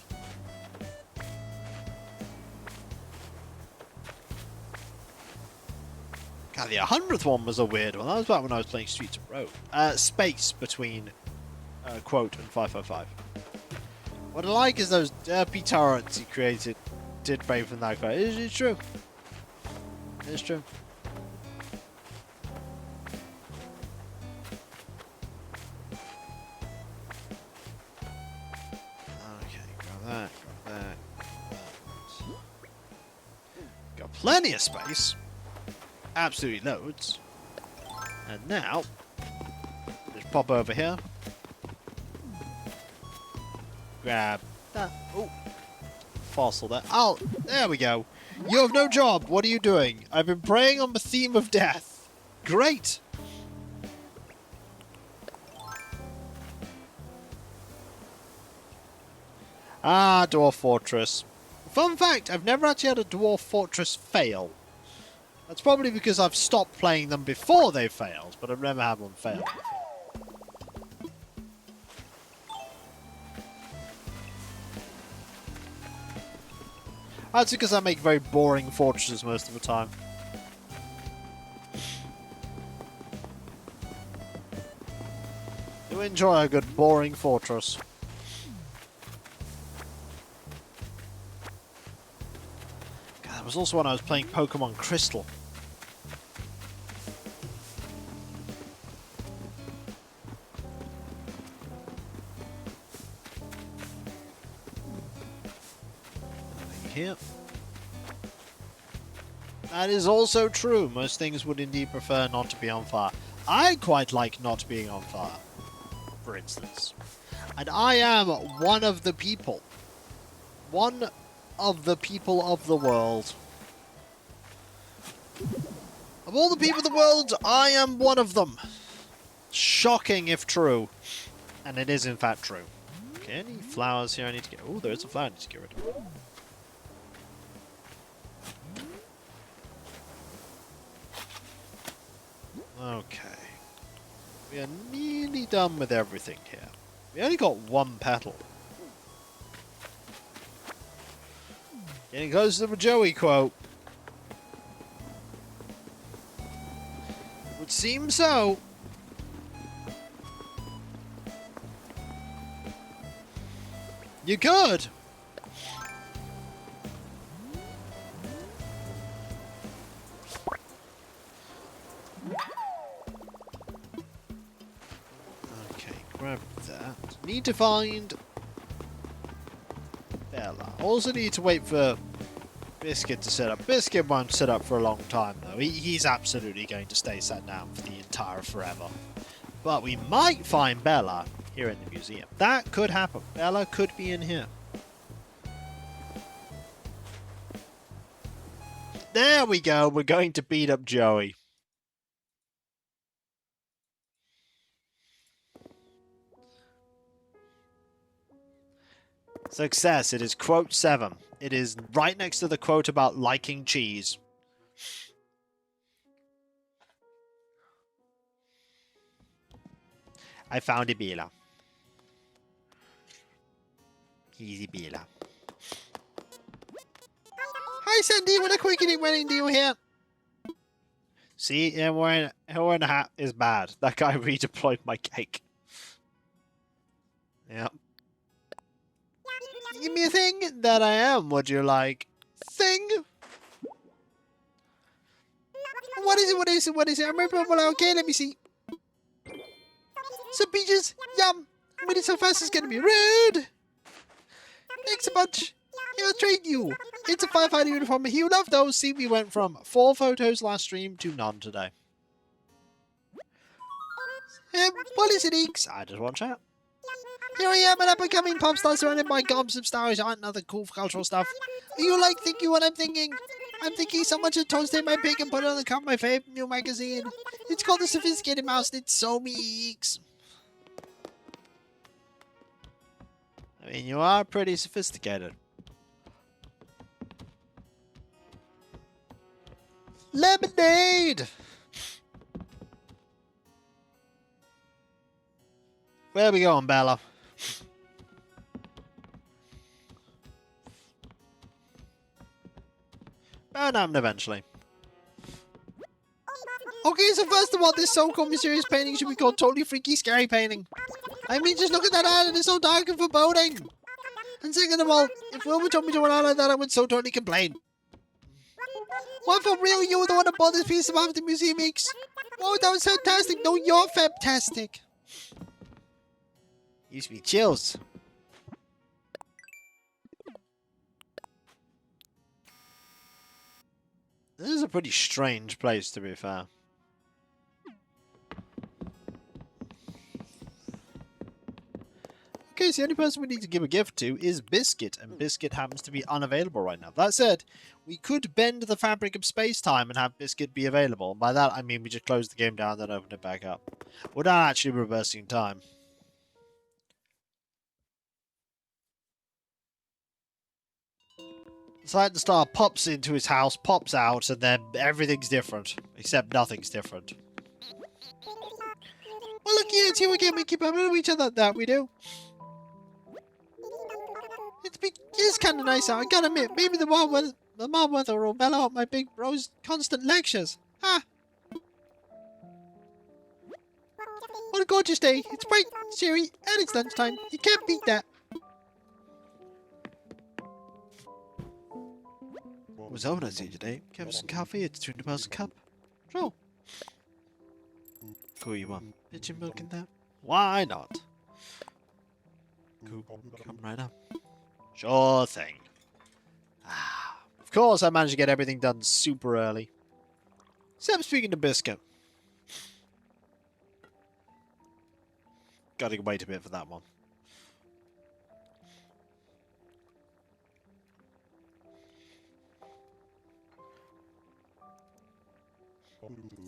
God, the 100th one was a weird one. That was back when I was playing Streets of Road. Space between quote and 555. What I like is those derpy turrets he created. Did brave from that guy. It's true. It's true. Okay, grab that, grab that, grab that. Got plenty of space. Absolutely loads. And now, just pop over here. Grab that. Oh, fossil there. Oh, there we go. You have no job. What are you doing? I've been preying on the theme of death. Great. Ah, Dwarf Fortress. Fun fact, I've never actually had a Dwarf Fortress fail. That's probably because I've stopped playing them before they failed, but I've never had one fail. That's because I make very boring fortresses most of the time. Do enjoy a good boring fortress. God, that was also when I was playing Pokemon Crystal. Here. That is also true. Most things would indeed prefer not to be on fire. I quite like not being on fire, for instance. And I am one of the people. One of the people of the world. Of all the people of the world, I am one of them. Shocking if true. And it is in fact true. Okay, any flowers here I need to get... Oh, there is a flower I need to get rid of. Okay. We are nearly done with everything here. We only got one petal. Getting close to the Joey quote. Would seem so. You could. Grab that. Need to find Bella. Also need to wait for Biscuit to set up. Biscuit won't set up for a long time though. He's absolutely going to stay sat down for the entire forever. But we might find Bella here in the museum. That could happen. Bella could be in here. There we go. We're going to beat up Joey. Success. It is quote 7. It is right next to the quote about liking cheese. I found a Bella. Easy Bella. Hi Sandy, what a quickening wedding deal here. See, him wearing a hat is bad. That guy redeployed my cake. Yep. Give me a thing that I am, would you like? Thing? What is it? What is it? What is it? I'm purple. Okay, let me see. Some peaches. Yum. Winning so fast is gonna be rude. Thanks a bunch. He'll trade you. It's a firefighter uniform. He'll love those. See, we went from 4 photos last stream to none today. What is it, Eeks? I just want chat. Here I am, an up-and-coming pop star surrounded by gobs of stars art and other cool cultural stuff. Are you like thinking what I'm thinking? I'm thinking so much of toasting my pig and put it on the cover of my favorite new magazine. It's called The Sophisticated Mouse and it's so meeks. I mean, you are pretty sophisticated. Lemonade! Where are we going, Bella? Bound happen eventually. Okay, so first of all, this so-called mysterious painting should be called Totally Freaky Scary Painting. I mean, just look at that art, it's so dark and foreboding. And second of all, if Wilbur told me to run out like that, I would so totally complain. What, for real? You were the one that bought this piece of art the museum makes? Oh, that was fantastic. No, you're fantastic. Used to be chills. This is a pretty strange place, to be fair. Okay, so the only person we need to give a gift to is Biscuit, and Biscuit happens to be unavailable right now. That said, we could bend the fabric of space-time and have Biscuit be available. And by that, I mean we just close the game down, then open it back up. We're not actually reversing time. It's like the star pops into his house, pops out, and then everything's different. Except nothing's different. Well, look here, it's here again. We keep up with each other. That we do. It's kind of nice out. I gotta admit, maybe the mild weather will mellow out my big bro's constant lectures. Ha! What a gorgeous day. It's bright, cheery, and it's lunchtime. You can't beat that. What was over see today? Have some coffee? It's £200 a cup. Sure. Cool, you want pigeon milk in there? Why not? Cool, come right up. Sure thing. Of course, I managed to get everything done super early. Except speaking to Biscuit. Gotta wait a bit for that one.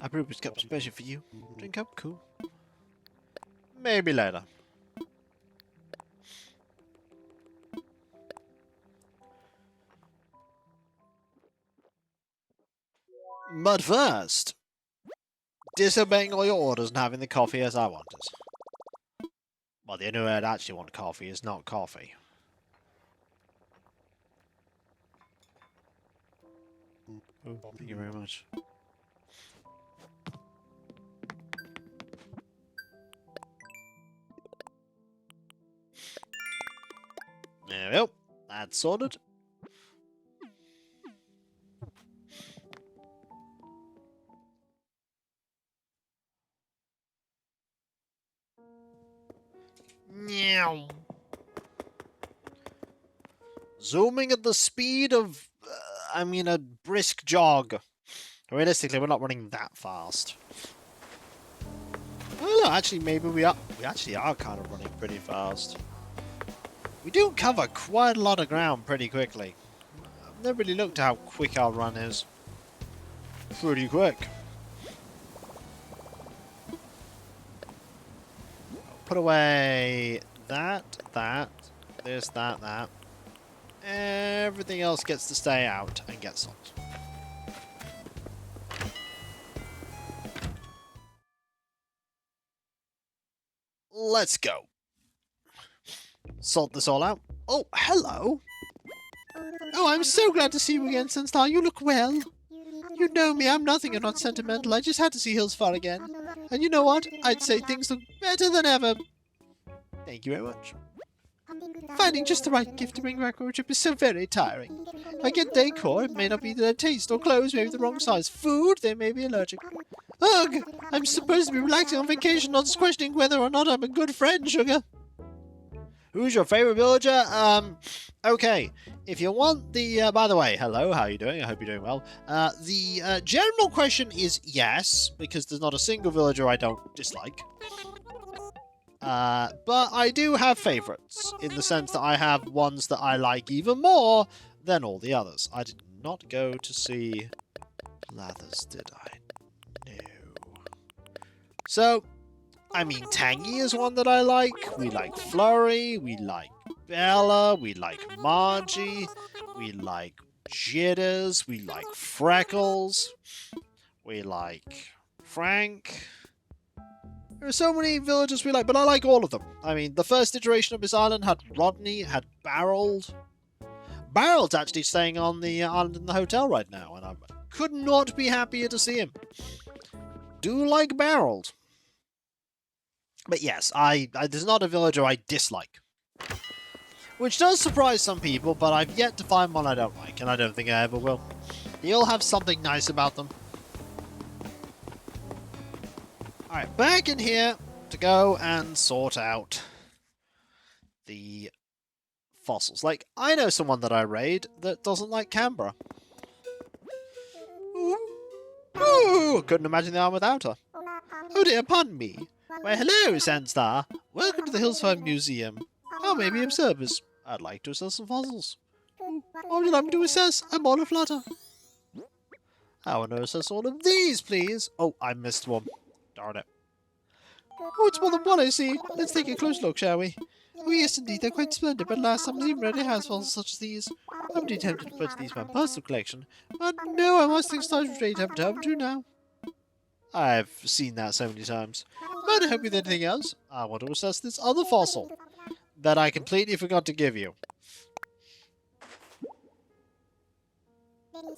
I brewed this cup special for you. Drink up, cool. Maybe later. But first, disobeying all your orders and having the coffee as I wanted. Well, the only way I'd actually want coffee is not coffee. Oh, thank you very much. There we go. That's sorted. Meow. Zooming at the speed of, I mean, a brisk jog. Realistically, we're not running that fast. I don't know, actually, maybe we are. We actually are kind of running pretty fast. We do cover quite a lot of ground pretty quickly. I've never really looked at how quick our run is. Pretty quick. Put away that, this, that. Everything else gets to stay out and get salt. Let's go. Sort this all out. Oh, hello. Oh, I'm so glad to see you again, Sunstar. You look well. You know me, I'm nothing if not sentimental. I just had to see Hillsfar again. And you know what? I'd say things look better than ever. Thank you very much. Finding just the right gift to bring back on a trip is so very tiring. I get decor, it may not be their taste, or clothes may be the wrong size. Food, they may be allergic. Ugh! I'm supposed to be relaxing on vacation, not just questioning whether or not I'm a good friend, Sugar. Who's your favorite villager? Okay. If you want the, by the way, hello, how are you doing? I hope you're doing well. The general question is yes, because there's not a single villager I don't dislike. But I do have favorites, in the sense that I have ones that I like even more than all the others. I did not go to see Lathers, did I? No. So, I mean, Tangy is one that I like. We like Flurry. We like Bella. We like Margie. We like Jitters. We like Freckles. We like Frank. There are so many villagers we like, but I like all of them. I mean, the first iteration of this island had Rodney, had Barreled. Barreld's actually staying on the island in the hotel right now, and I could not be happier to see him. Do like Barreled. But yes, there's not a villager I dislike. Which does surprise some people, but I've yet to find one I don't like, and I don't think I ever will. They all have something nice about them. Alright, back in here to go and sort out the fossils. Like, I know someone that I raid that doesn't like Canberra. Ooh, couldn't imagine the arm without her. Oh dear, pardon me. Why, hello, Sandstar. Welcome to the Hillside Museum. How may I be of service? I'd like to assess some fossils. What would you like me to assess? I'm all aflutter. I want to assess all of these, please. Oh, I missed one. Darn it. Oh, it's more than one, I see. Let's take a close look, shall we? Oh, yes, indeed, they're quite splendid, but last time even rarely has fossils such as these. I'm tempted to put these in my personal collection, but no, I must think Star's Trade have to now. I've seen that so many times. Might I help you with anything else? I want to assess this other fossil that I completely forgot to give you.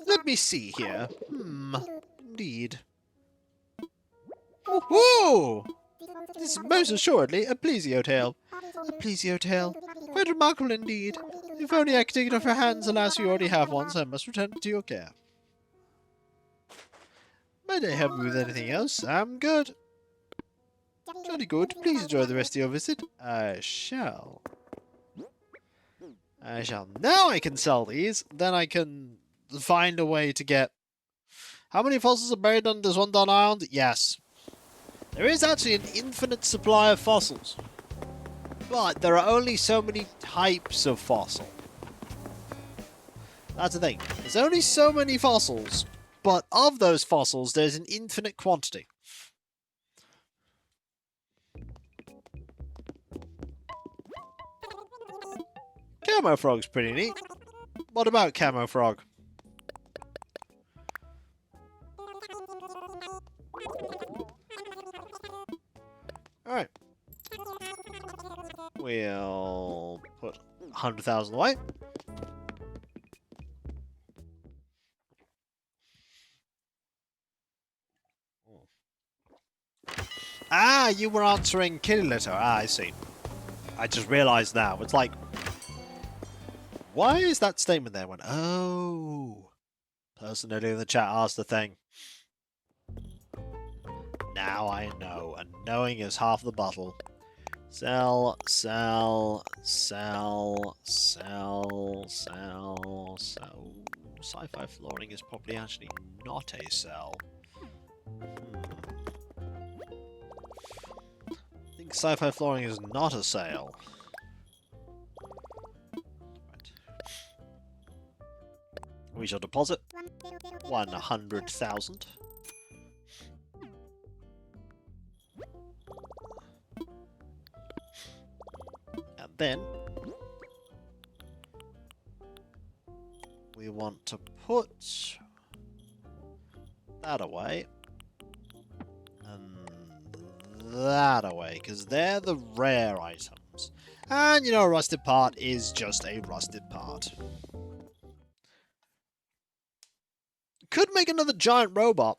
Let me see here. Indeed. Oh, this is most assuredly a plesiotail. A plesiotail. Quite remarkable indeed. If only I could take it off your hands, alas, you already have one, so I must return it to your care. Might I help you with anything else? I'm good. Jolly good. Please enjoy the rest of your visit. I shall. Now I can sell these. Then I can find a way to get... How many fossils are buried under this one darn island? Yes. There is actually an infinite supply of fossils. But there are only so many types of fossil. That's the thing. There's only so many fossils. But of those fossils, there's an infinite quantity. Camo Frog's pretty neat. What about Camo Frog? Alright. We'll put 100,000 away. Ah, you were answering Kitty Litter. Ah, I see. I just realised now. It's like... Why is that statement there? When oh, person earlier in the chat asked the thing. Now I know, and knowing is half the battle. Sell, sell, sell, sell, sell, sell. Sci-fi flooring is probably actually not a sell. I think sci-fi flooring is not a sale. We shall deposit 100,000. And then we want to put that away and that away because they're the rare items. And you know, a rusted part is just a rusted part. Could make another giant robot.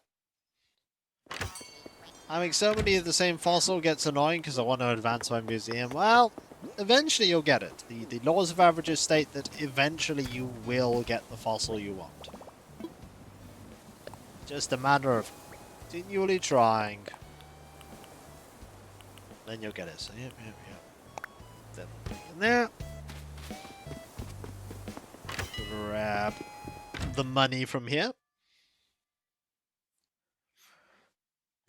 Having so many of the same fossil gets annoying because I want to advance my museum. Well, eventually you'll get it. The laws of averages state that eventually you will get the fossil you want. Just a matter of continually trying. Then you'll get it. So, yep. Then in there. Grab the money from here.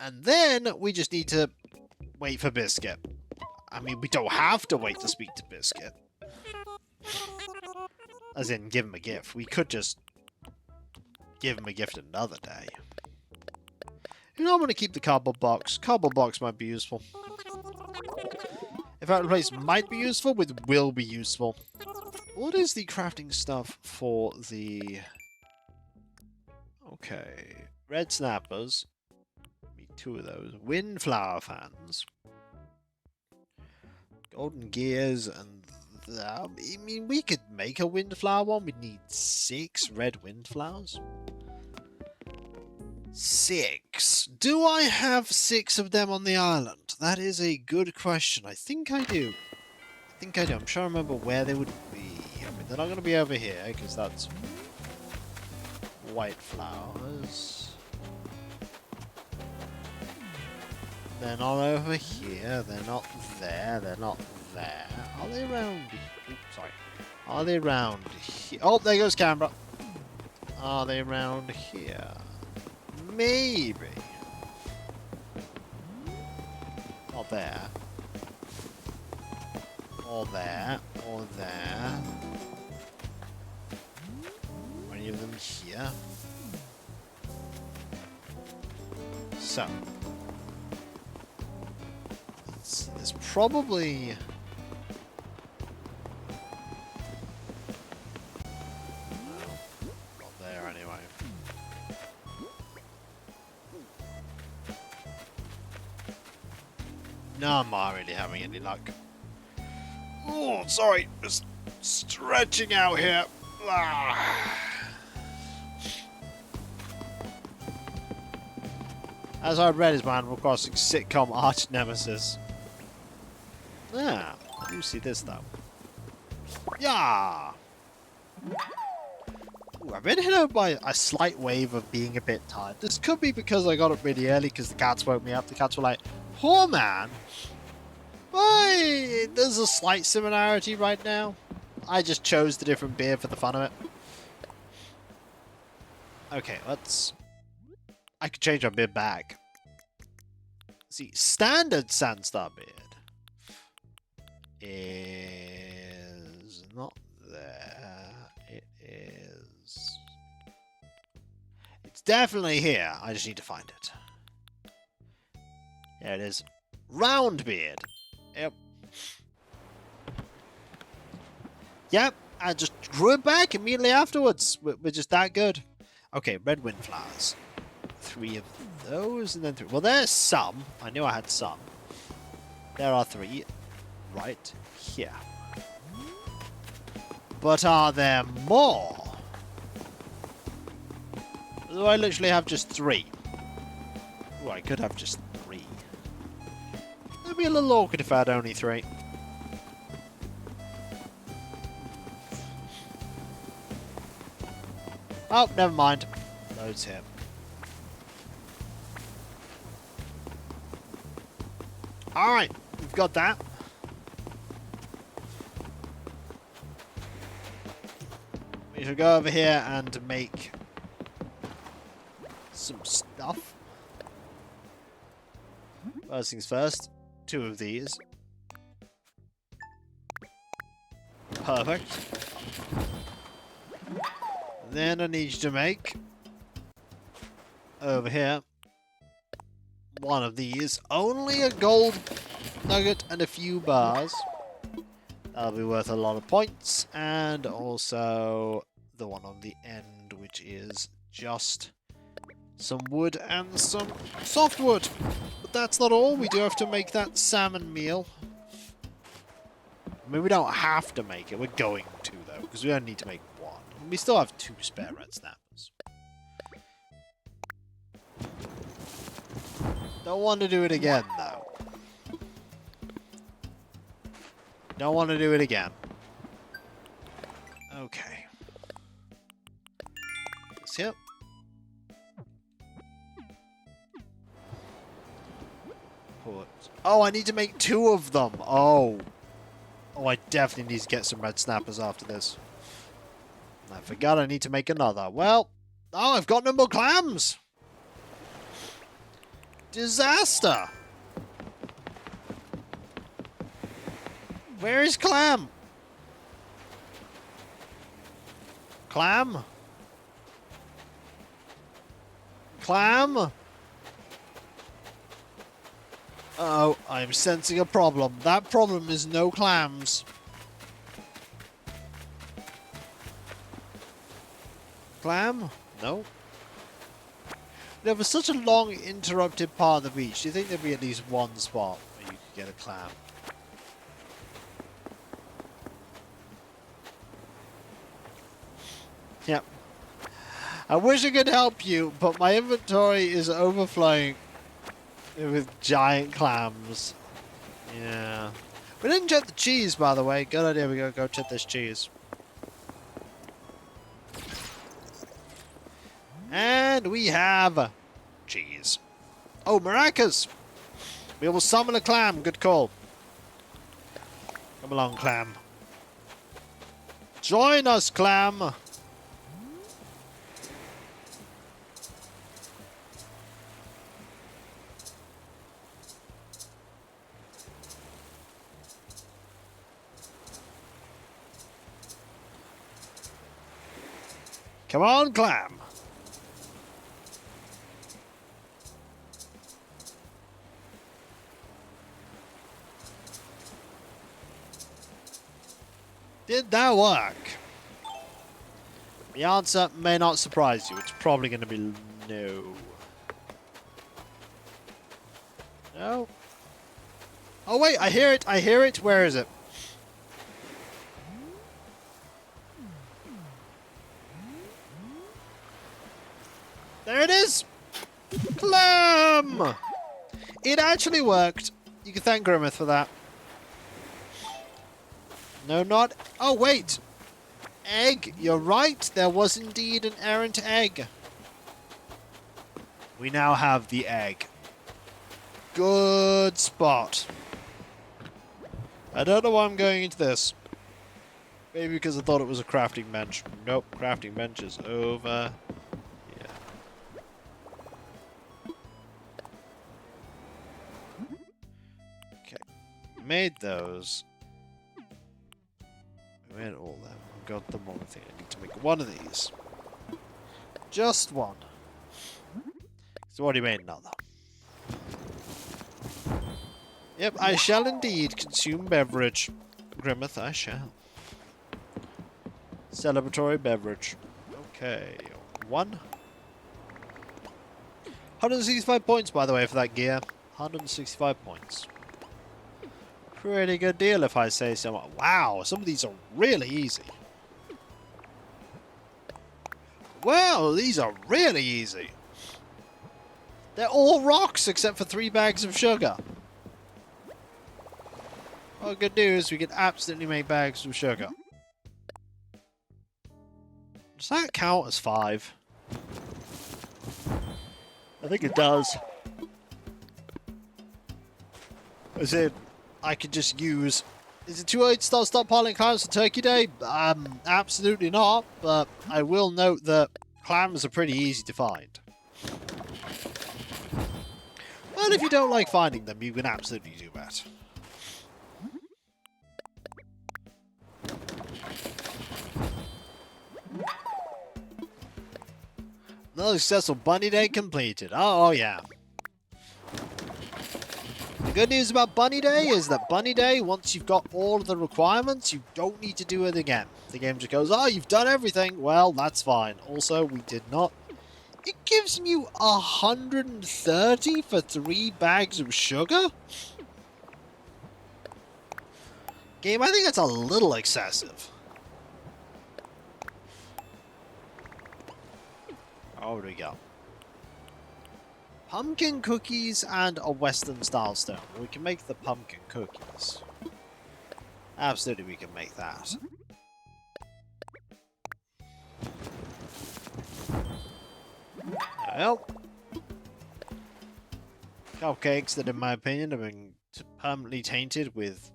And then we just need to wait for Biscuit. I mean, we don't have to wait to speak to Biscuit. As in, give him a gift. We could just give him a gift another day. You know, I'm going to keep the cardboard box. Cardboard box might be useful. In fact, the place might be useful with will be useful. What is the crafting stuff for the... Okay. Red snappers. Two of those. Windflower fans. Golden gears and... I mean, we could make a windflower one. We'd need 6 red windflowers. 6. Do I have 6 of them on the island? That is a good question. I think I do. I'm trying to remember where they would be. I mean, they're not going to be over here, because that's white flowers. They're not over here. They're not there. They're not there. Are they around? Oops, sorry. Are they around here? Oh, there goes Canberra. Are they around here? Maybe. Not there. Or there. Or there. Are any of them here? So. There's probably... Not there anyway. No, I'm not really having any luck. Oh, sorry. Just stretching out here. Ah. As I read, is my Animal Crossing sitcom arch nemesis. Yeah, you see this though. Yeah. Ooh, I've been hit over by a slight wave of being a bit tired. This could be because I got up really early because the cats woke me up. The cats were like, "Poor man." But there's a slight similarity right now. I just chose the different beer for the fun of it. Okay, let's... I could change our beard back. See, standard Sandstar beard is not there. It is... It's definitely here. I just need to find it. There it is. Round beard. Yep. Yep, I just grew it back immediately afterwards. We're just that good. Okay, red windflowers. 3 of those, and then 3. Well, there's some. I knew I had some. There are 3 right here. But are there more? Do I literally have just 3? Oh, I could have just 3. That'd be a little awkward if I had only 3. Oh, never mind. Loads here. Alright, we've got that. We should go over here and make some stuff. First things first, 2 of these. Perfect. Then I need you to make, over here, 1 of these. Only a gold nugget and a few bars. That'll be worth a lot of points. And also the one on the end, which is just some wood and some softwood. But that's not all. We do have to make that salmon meal. I mean, we don't have to make it. We're going to, though, because we only need to make 1. We still have 2 spare red snappers. Don't want to do it again, though. Don't want to do it again. Okay. This here. Put... Oh, I need to make 2 of them. Oh. Oh, I definitely need to get some red snappers after this. I forgot I need to make another. Well, oh, I've got no more clams. Disaster. Where is Clam? Clam? Clam? Uh-oh, I'm sensing a problem. That problem is no clams. Clam? No. There was such a long interrupted part of the beach. Do you think there'd be at least 1 spot where you could get a clam? Yep. I wish I could help you, but my inventory is overflowing with giant clams. Yeah. We didn't check the cheese, by the way. Good idea, we go check this cheese. And we have cheese. Oh, maracas! We will summon a clam. Good call. Come along, clam. Join us, clam. Come on, clam. Did that work? The answer may not surprise you. It's probably going to be no. No. Oh wait, I hear it. I hear it. Where is it? There it is! Clam! It actually worked. You can thank Grimmeth for that. No, not... Oh, wait! Egg. You're right. There was indeed an errant egg. We now have the egg. Good spot. I don't know why I'm going into this. Maybe because I thought it was a crafting bench. Nope, crafting bench is over. Made those. We made all them. I've got them all. I think I need to make one of these. Just one. So already made another. Yep, I shall indeed consume beverage. Grimmeth, I shall. Celebratory beverage. Okay. 165 points, by the way, for that gear. 165 points. Pretty good deal, if I say so. Wow, some of these are really easy. Well, these are really easy. They're all rocks except for 3 bags of sugar. Well, good news, we can absolutely make bags of sugar. Does that count as 5? I think it does. Is it... I could just use... Is it too early to start stockpiling clams for Turkey Day? Absolutely not, but I will note that clams are pretty easy to find. But if you don't like finding them, you can absolutely do that. Another successful Bunny Day completed. Oh yeah. The good news about Bunny Day is that Bunny Day, once you've got all of the requirements, you don't need to do it again. The game just goes, oh, you've done everything. Well, that's fine. Also, we did not. It gives you 130 for 3 bags of sugar? Game, I think that's a little excessive. Oh, there we go. Pumpkin cookies and a Western style stone. We can make the pumpkin cookies. Absolutely, we can make that. Well, cupcakes that, in my opinion, have been permanently tainted with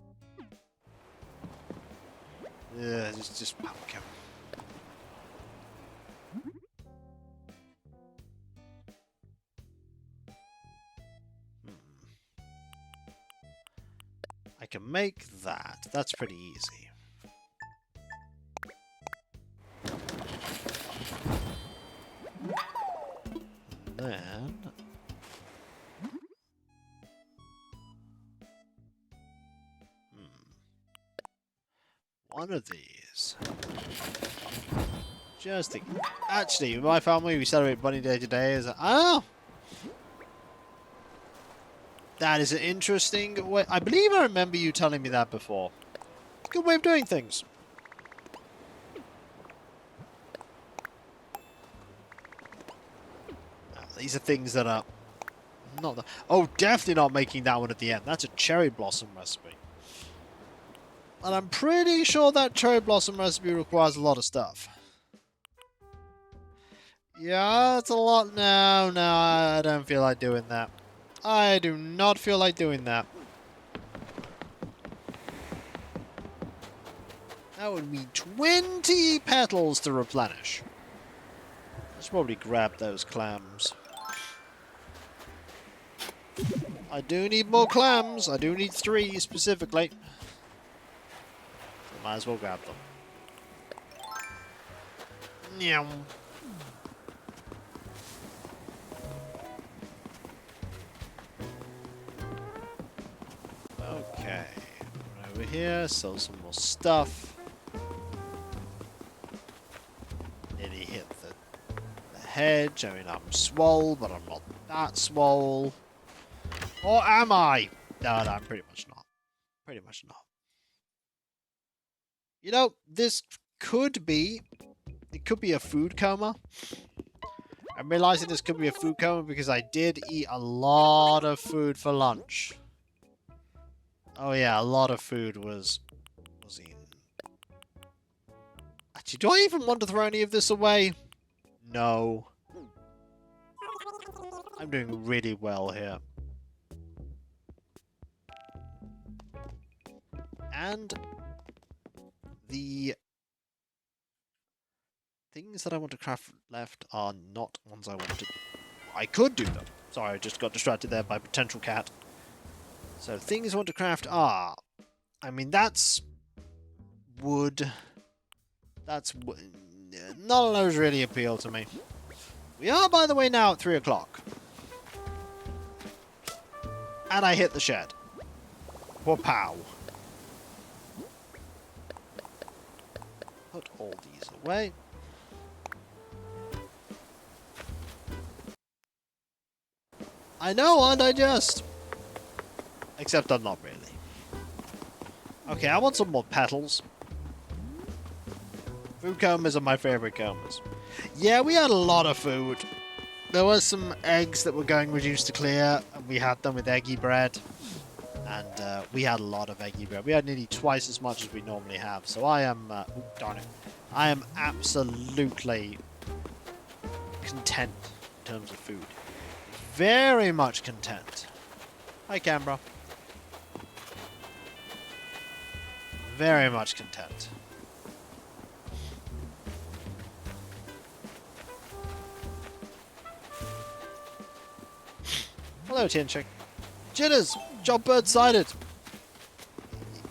just pumpkin. I can make that. That's pretty easy. And then... one of these. Just think. Actually, in my family, we celebrate Bunny Day today. Oh! That is an interesting way. I believe I remember you telling me that before. Good way of doing things. These are things that are not the... Oh, definitely not making that one at the end. That's a cherry blossom recipe. And I'm pretty sure that cherry blossom recipe requires a lot of stuff. Yeah, it's a lot. No, no, I don't feel like doing that. I do not feel like doing that. That would be 20 petals to replenish. I should probably grab those clams. I do need more clams. I do need 3 specifically. So might as well grab them. Meow. Okay. Over here, sell some more stuff. Nearly hit the hedge. I mean, I'm swole, but I'm not that swole. Or am I? No, no, I'm pretty much not. Pretty much not. You know, this could be... It could be a food coma. I'm realizing this could be a food coma because I did eat a lot of food for lunch. Oh yeah, a lot of food was eaten. Actually, do I even want to throw any of this away? No. I'm doing really well here. And the things that I want to craft left are not ones I want to... I could do them. Sorry, I just got distracted there by potential cat. So things I want to craft are... I mean, that's... wood. That's... None of those really appeal to me. We are, by the way, now at 3 o'clock. And I hit the shed. Pow. Put all these away. I know, aren't I just? Except I'm not really. Okay, I want some more petals. Food comas are my favorite comas. Yeah, we had a lot of food. There was some eggs that were going reduced to clear, and we had them with eggy bread. And we had a lot of eggy bread. We had nearly twice as much as we normally have. So I am... darn it. I am absolutely content in terms of food. Very much content. Hi, Canberra. Very much content. Hello, Tin Chick. Jitters! Job bird sighted!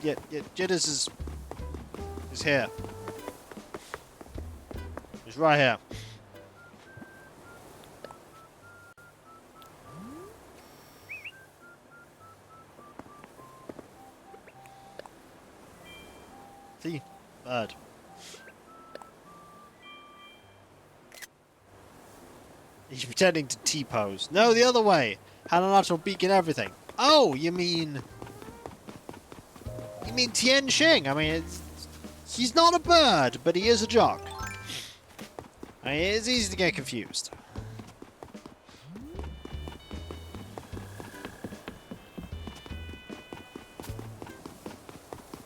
Yeah, Jitters is here. He's right here. See? Bird. He's pretending to T-pose. No, the other way! Had a natural beak and everything. Oh, you mean... You mean Tian Xing? I mean, he's not a bird, but he is a jock. I mean, it's easy to get confused.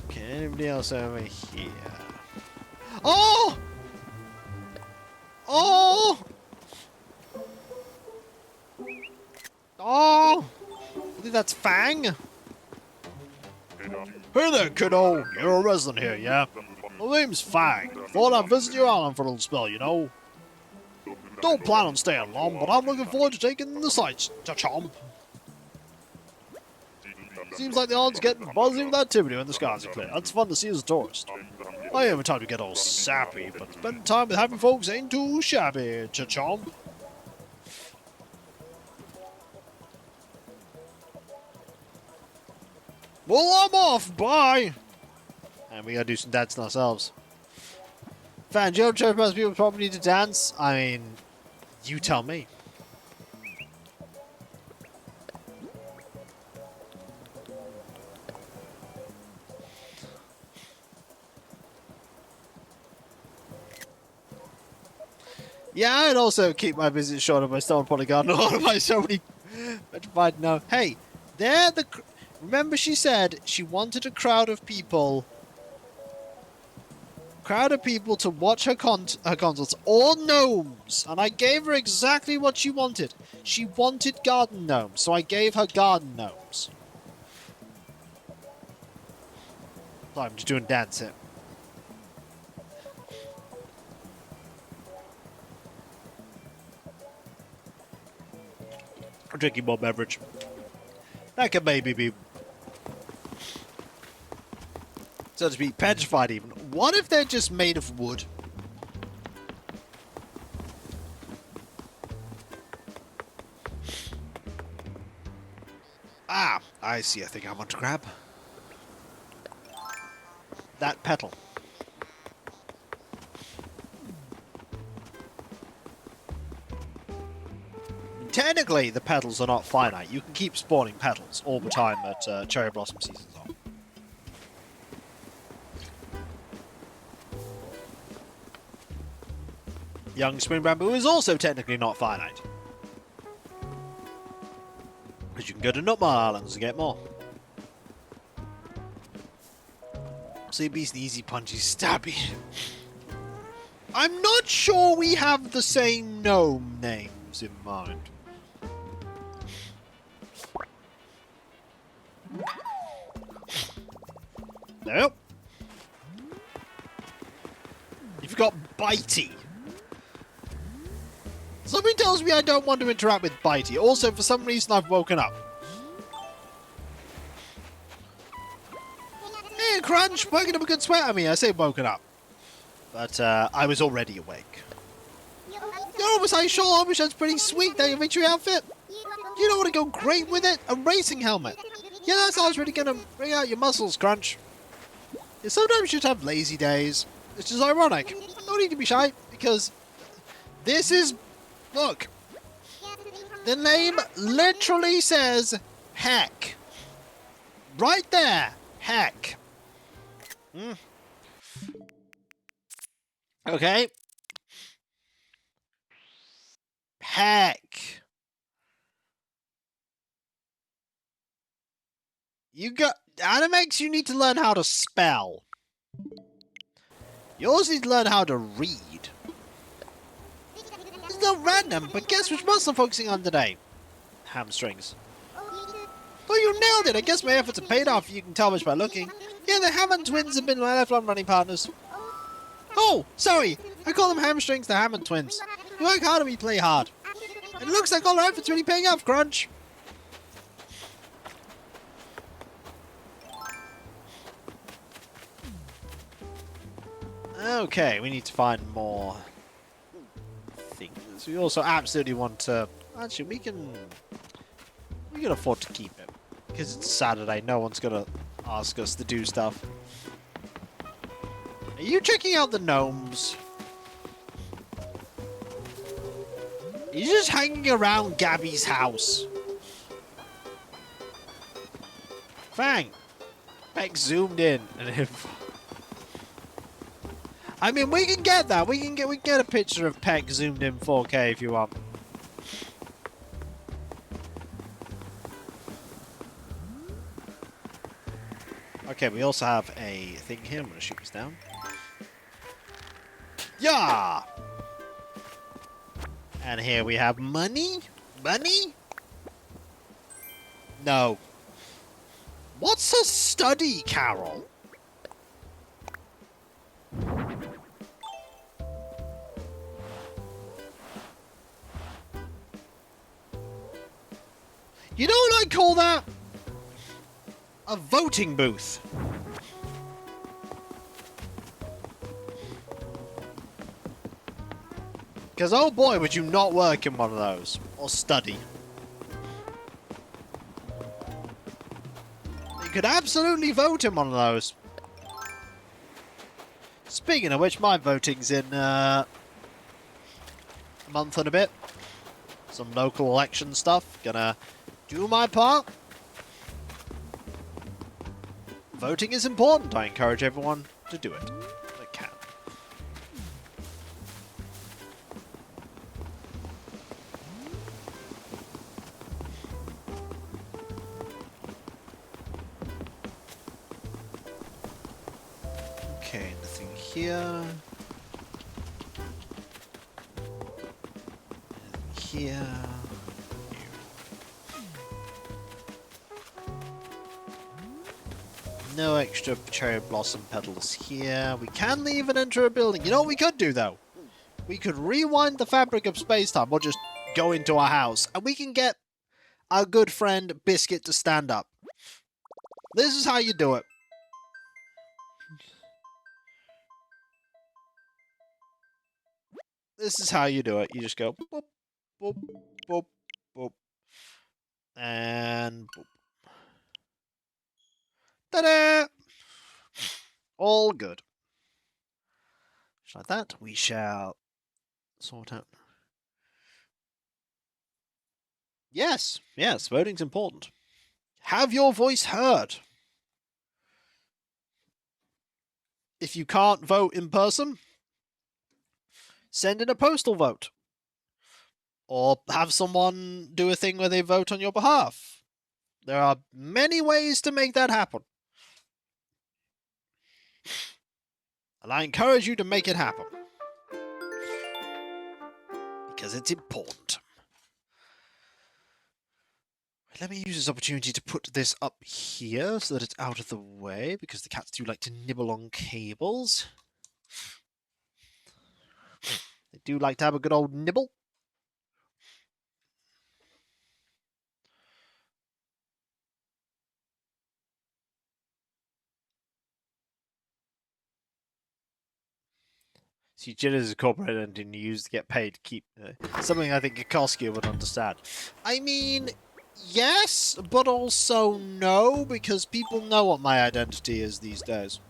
Okay, anybody else over here? Oh! Oh! Oh! I think that's Fang. Hey there, kiddo. You're a resident here, yeah? My name's Fang. Thought I'd visit your island for a little spell, you know? Don't plan on staying long, but I'm looking forward to taking in the sights, cha-chomp. Seems like the island's getting buzzy with activity when the skies are clear. That's fun to see as a tourist. I ain't have time to get all sappy, but spending time with happy folks ain't too shabby, cha-chomp. Well, I'm off. Bye. And we gotta do some dancing ourselves. Fan, do you ever most people probably need to dance? I mean, you tell me. Yeah, I'd also keep my visit short of my stone polygon. Not by so many petrified no. Hey, they're the... Remember she said she wanted a crowd of people crowd of people to watch her concerts, all gnomes, and I gave her exactly what she wanted. She wanted garden gnomes, so I gave her garden gnomes. Sorry, I'm just doing dance here. I'm drinking more beverage. That could maybe be, so to speak, petrified even. What if they're just made of wood? Ah, I see. I think I want to grab that petal. Technically, the petals are not finite. You can keep spawning petals all the time at cherry blossom seasons on. Young spring bamboo is also technically not finite. Because you can go to Nutmile Islands and get more. Sea beast, easy, punchy, stabby. I'm not sure we have the same gnome names in mind. Nope. You've got Bitey. Something tells me I don't want to interact with Bitey. Also, for some reason, I've woken up. Hey, Crunch! Working up a good sweat at me. I say woken up. But, I was already awake. Your oversized shawl that's pretty sweet, that your victory outfit. You know what to go great with it? A racing helmet. Yeah, that's always really gonna bring out your muscles, Crunch. Yeah, sometimes you just have lazy days. It's just ironic. No need to be shy, because this is... Look. The name literally says heck. Right there. Heck. Okay. Heck. You got... Animex, you need to learn how to spell. You also need to learn how to read. It's not random, but guess which muscle I'm focusing on today? Hamstrings. Oh, you nailed it! I guess my efforts have paid off, you can tell much by looking. Yeah, the Hammond twins have been my lifelong running partners. Oh, sorry! I call them hamstrings, the Hammond twins. You work hard and we play hard. And it looks like all our efforts really paying off, Crunch. Okay, we need to find more things. We also absolutely want to... Actually, we can afford to keep it. Because it's Saturday, no one's gonna ask us to do stuff. Are you checking out the gnomes? Are you just hanging around Gabby's house? Fang! Beck zoomed in and if... I mean, we can get that. We can get a picture of Peck zoomed in 4K if you want. Okay, we also have a thing here. I'm gonna shoot this down. Yeah. And here we have money. Money? No. What's a study, Carol? You know what I call that? A voting booth. Because, oh boy, would you not work in one of those. Or study. You could absolutely vote in one of those. Speaking of which, my voting's in a month and a bit. Some local election stuff. Gonna do my part. Voting is important. I encourage everyone to do it. That can. Okay, the Anything here? Anything here? No extra cherry blossom petals here. We can leave and enter a building. You know what we could do, though? We could rewind the fabric of space-time, or just go into our house, and we can get our good friend Biscuit to stand up. This is how you do it. This is how you do it. You just go boop, boop, boop, boop, and boop. Ta-da! All good. Just like that, we shall sort out. Yes, yes, voting's important. Have your voice heard. If you can't vote in person, send in a postal vote. Or have someone do a thing where they vote on your behalf. There are many ways to make that happen. And I encourage you to make it happen. Because it's important. Let me use this opportunity to put this up here so that it's out of the way, because the cats do like to nibble on cables. They do like to have a good old nibble. See, Jitters is a corporate entity and used to get paid to keep... something I think Kokoski would understand. I mean, yes, but also no, because people know what my identity is these days.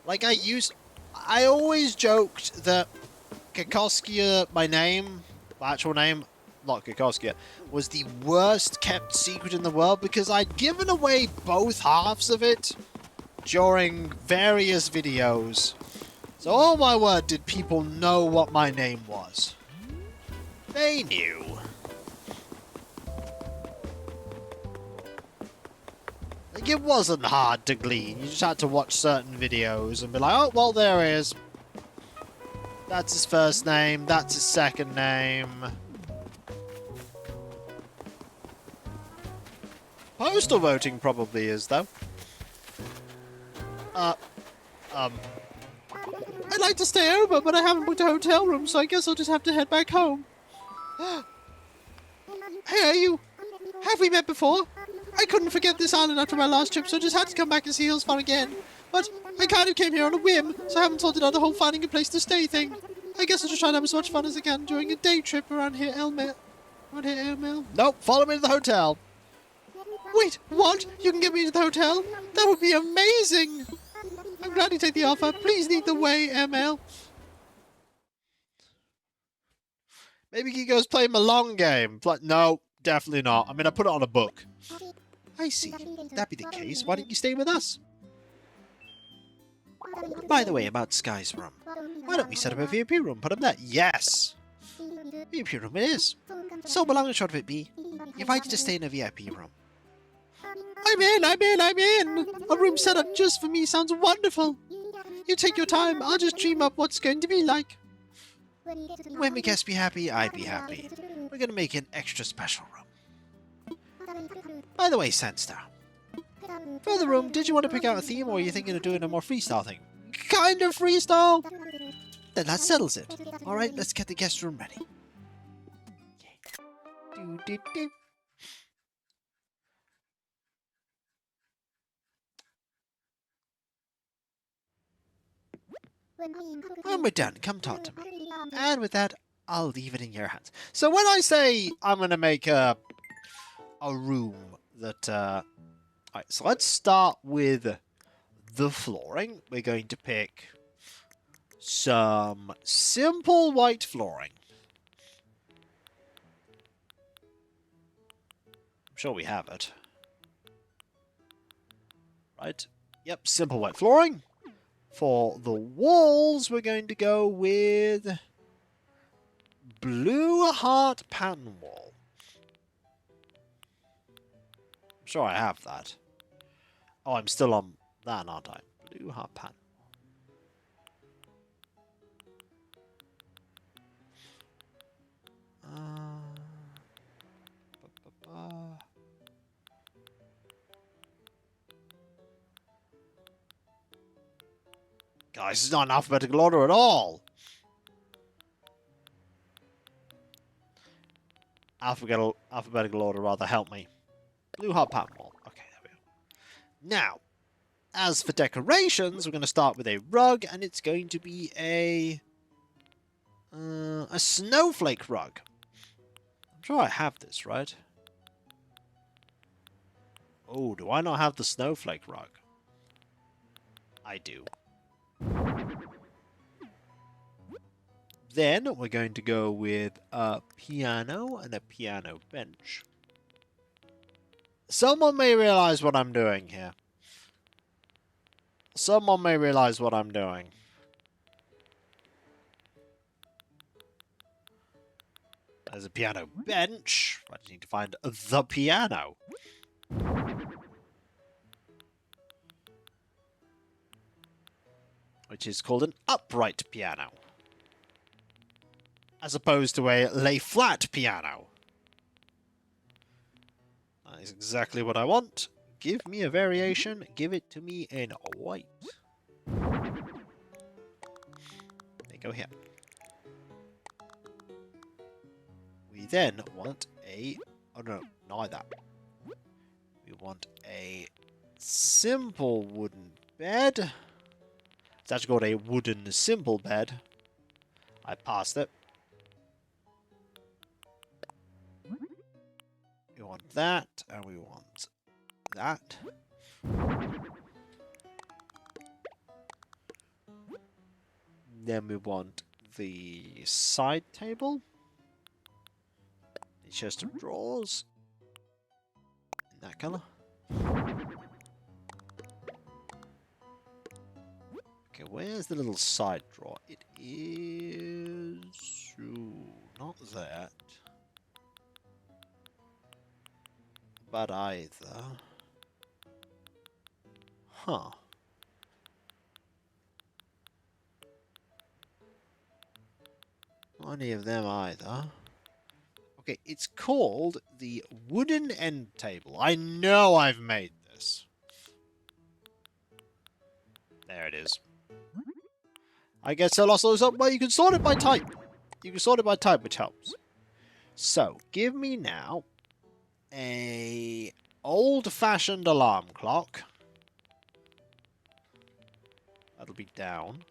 Like, I always joked that Kokoskia, my name, my actual name, not Kokoskia, was the worst kept secret in the world because I'd given away both halves of it during various videos. So, oh my word, did people know what my name was? They knew. Like, it wasn't hard to glean. You just had to watch certain videos and be like, oh, well, there he is. That's his first name. That's his second name. Postal voting probably is, though. I'd like to stay over, but I haven't booked a hotel room, so I guess I'll just have to head back home. Hey, are you? Have we met before? I couldn't forget this island after my last trip, so I just had to come back and see Hills Fun again. But I kind of came here on a whim, so I haven't sorted out the whole finding a place to stay thing. I guess I'll just try to have as much fun as I can during a day trip around here, Elmel. Nope, follow me to the hotel. Wait, what? You can get me to the hotel? That would be amazing! I'm glad you take the offer. Please lead the way, ML. Maybe he goes play him a long game. Like, no, definitely not. I mean, I put it on a book. I see. If that be the case, why don't you stay with us? By the way, about Sky's room. Why don't we set up a VIP room? Put him there. Yes! VIP room it is. So, long and short of it be, you're invited to stay in a VIP room. I'm in! A room set up just for me sounds wonderful. You take your time, I'll just dream up what's going to be like. When my guests be happy, I'd be happy. We're gonna make an extra special room. By the way, Sandstar. For the room, did you want to pick out a theme, or are you thinking of doing a more freestyle thing? Kind of freestyle? Then that settles it. Alright, let's get the guest room ready. Do. When we're done, come talk to me. And with that, I'll leave it in your hands. So when I say I'm going to make a room that... Alright, so let's start with the flooring. We're going to pick some simple white flooring. I'm sure we have it. Right? Yep, simple white flooring. For the walls, we're going to go with blue heart pattern wall. I'm sure I have that. Oh, I'm still on that, aren't I? Blue heart pattern. Guys, it's not in alphabetical order at all. Alphabetical order, rather. Help me. Blue heart pattern wall. Okay, there we go. Now, as for decorations, we're going to start with a rug, and it's going to be a snowflake rug. I'm sure I have this, right? Oh, do I not have the snowflake rug? I do. Then we're going to go with a piano and a piano bench. Someone may realize what I'm doing here. Someone may realize what I'm doing. There's a piano bench. I just need to find the piano. Which is called an upright piano. As opposed to a lay-flat piano. That is exactly what I want. Give me a variation. Give it to me in white. They go here. We then want a... Oh no, not that. We want a simple wooden bed. It's actually called a wooden simple bed. I passed it. We want that, and we want that. Then we want the side table. The chest of drawers. In that colour. Okay, where's the little side drawer? It is... Ooh, not that. But either. Huh. Not any of them either. Okay, it's called the wooden end table. I know I've made this. There it is. I guess I'll also... Well, you can sort it by type. You can sort it by type, which helps. So, give me now a old-fashioned alarm clock. That'll be down.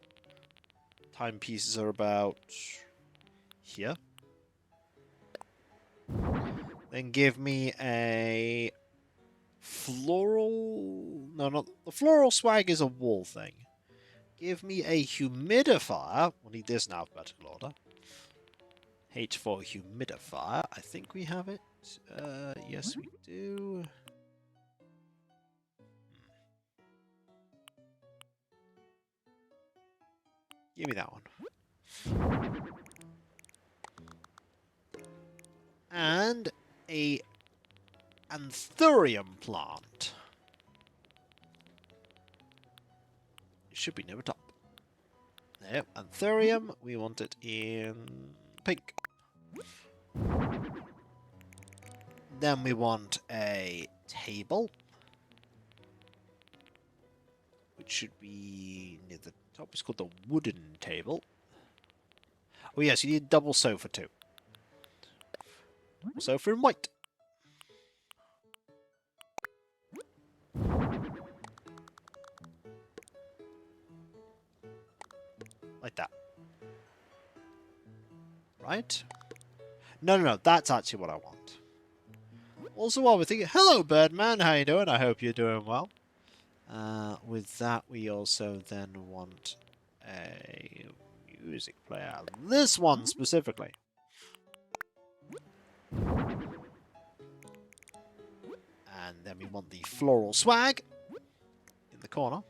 Timepieces are about here. Then give me a floral... No, not... The floral swag is a wall thing. Give me a humidifier. We'll need this in alphabetical order. H for humidifier. I think we have it. Yes, we do. Give me that one. And a anthurium plant. It should be near the top. There, anthurium. We want it in pink. Then we want a table. Which should be near the top. It's called the wooden table. Oh yes, you need a double sofa too. Sofa in white. Like that. Right? No. That's actually what I want. Also, while we're thinking... Hello, Birdman. How you doing? I hope you're doing well. With that, we also then want a music player. This one specifically. And then we want the floral swag in the corner.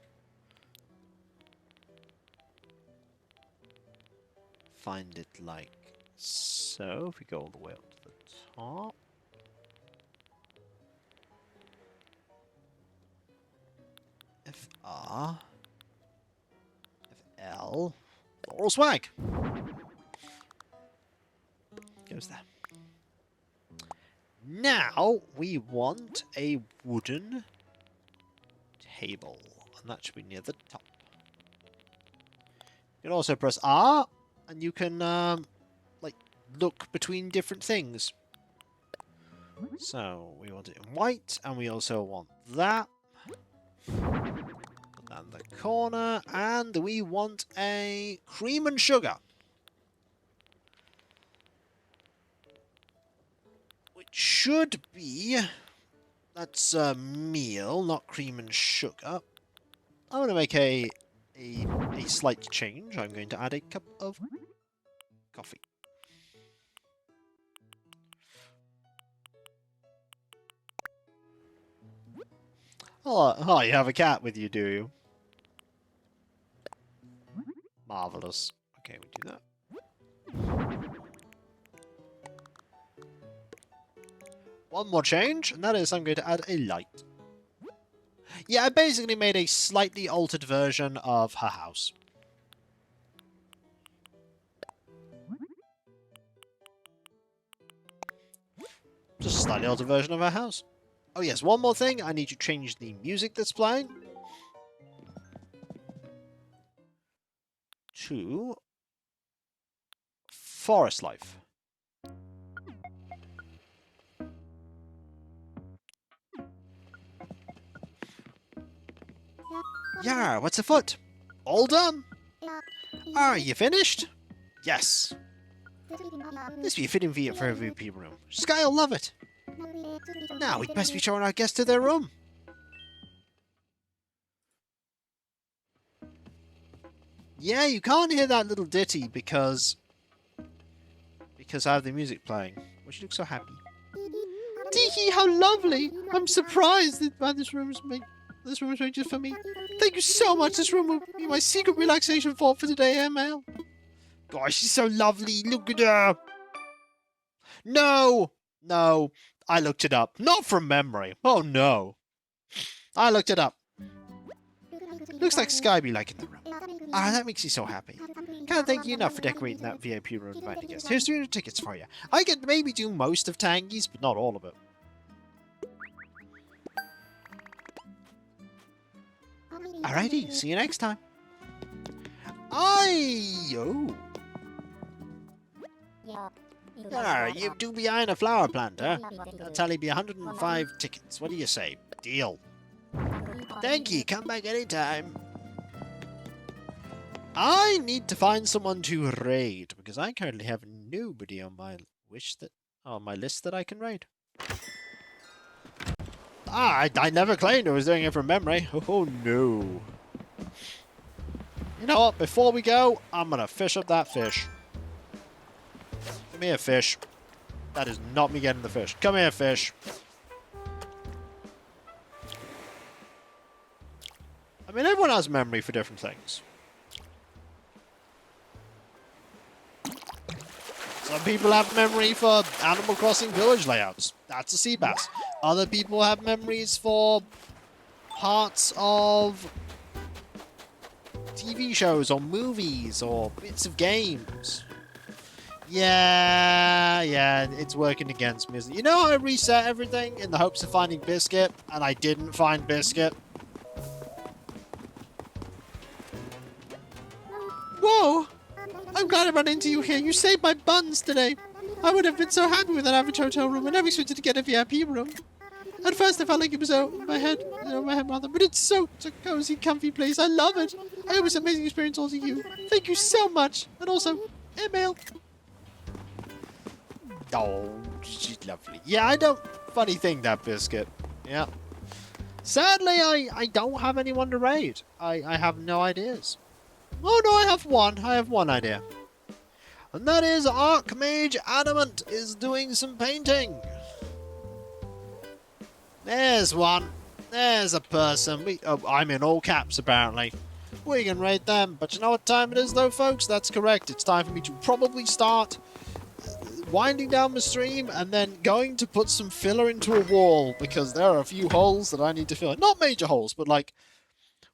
Find it like so. If we go all the way up to the top. FR. FL. Floral swag. Goes there. Now we want a wooden table. And that should be near the top. You can also press R, and you can, like, look between different things. So, we want it in white, and we also want that. Put that in the corner, and we want a cream and sugar. Which should be... That's a meal, not cream and sugar. I'm going to make a slight change. I'm going to add a cup of coffee. Oh, you have a cat with you, do you? Marvelous. Okay, we do that. One more change, and that is I'm going to add a light. Yeah, I basically made a slightly altered version of her house. Just a slightly altered version of her house. Oh yes, one more thing. I need to change the music that's playing to Forest Life. Yeah, what's afoot? All done? Are you finished? Yes. This be a fitting for a VP room. Sky'll love it. Now, we'd best be showing our guests to their room. Yeah, you can't hear that little ditty because I have the music playing. Well, she looks so happy. Tiki, how lovely! I'm surprised that this room is made just for me. Thank you so much. This room will be my secret relaxation vault for today, ML. Gosh, she's so lovely. Look at her. No, I looked it up. Not from memory. Oh no, I looked it up. Looks like Sky be liking the room. Ah, that makes you so happy. Can't thank you enough for decorating that VIP room and inviting guests. Here's 300 tickets for you. I could maybe do most of Tangy's, but not all of it. Alrighty, see you next time. Oh. Ah, you do behind a flower planter. That'll tally be 105 tickets. What do you say? Deal. Thank you. Come back anytime. I need to find someone to raid because I currently have nobody on my list that I can raid. Ah, I never claimed I was doing it from memory. Oh no. You know what? Before we go, I'm gonna fish up that fish. Come here, fish. That is not me getting the fish. Come here, fish. I mean, everyone has memory for different things. Some people have memory for Animal Crossing village layouts. That's a sea bass. Other people have memories for parts of TV shows or movies or bits of games. Yeah, it's working against me. You know, I reset everything in the hopes of finding Biscuit, and I didn't find Biscuit. Whoa! I'm glad I ran into you here. You saved my buns today. I would have been so happy with an average hotel room and never expected to get a VIP room. At first I felt like it was over my head rather, but it's so cozy, comfy place. I love it. I hope it's an amazing experience also you. Thank you so much. And also, email. Oh, she's lovely. Yeah, I don't funny thing that Biscuit. Yeah. Sadly, I don't have anyone to raid. I have no ideas. Oh no, I have one. I have one idea. And that is Archmage Adamant is doing some painting. There's one. There's a person. I'm in all caps apparently. We can raid them. But you know what time it is though, folks? That's correct. It's time for me to probably start winding down the stream and then going to put some filler into a wall because there are a few holes that I need to fill. Not major holes, but like,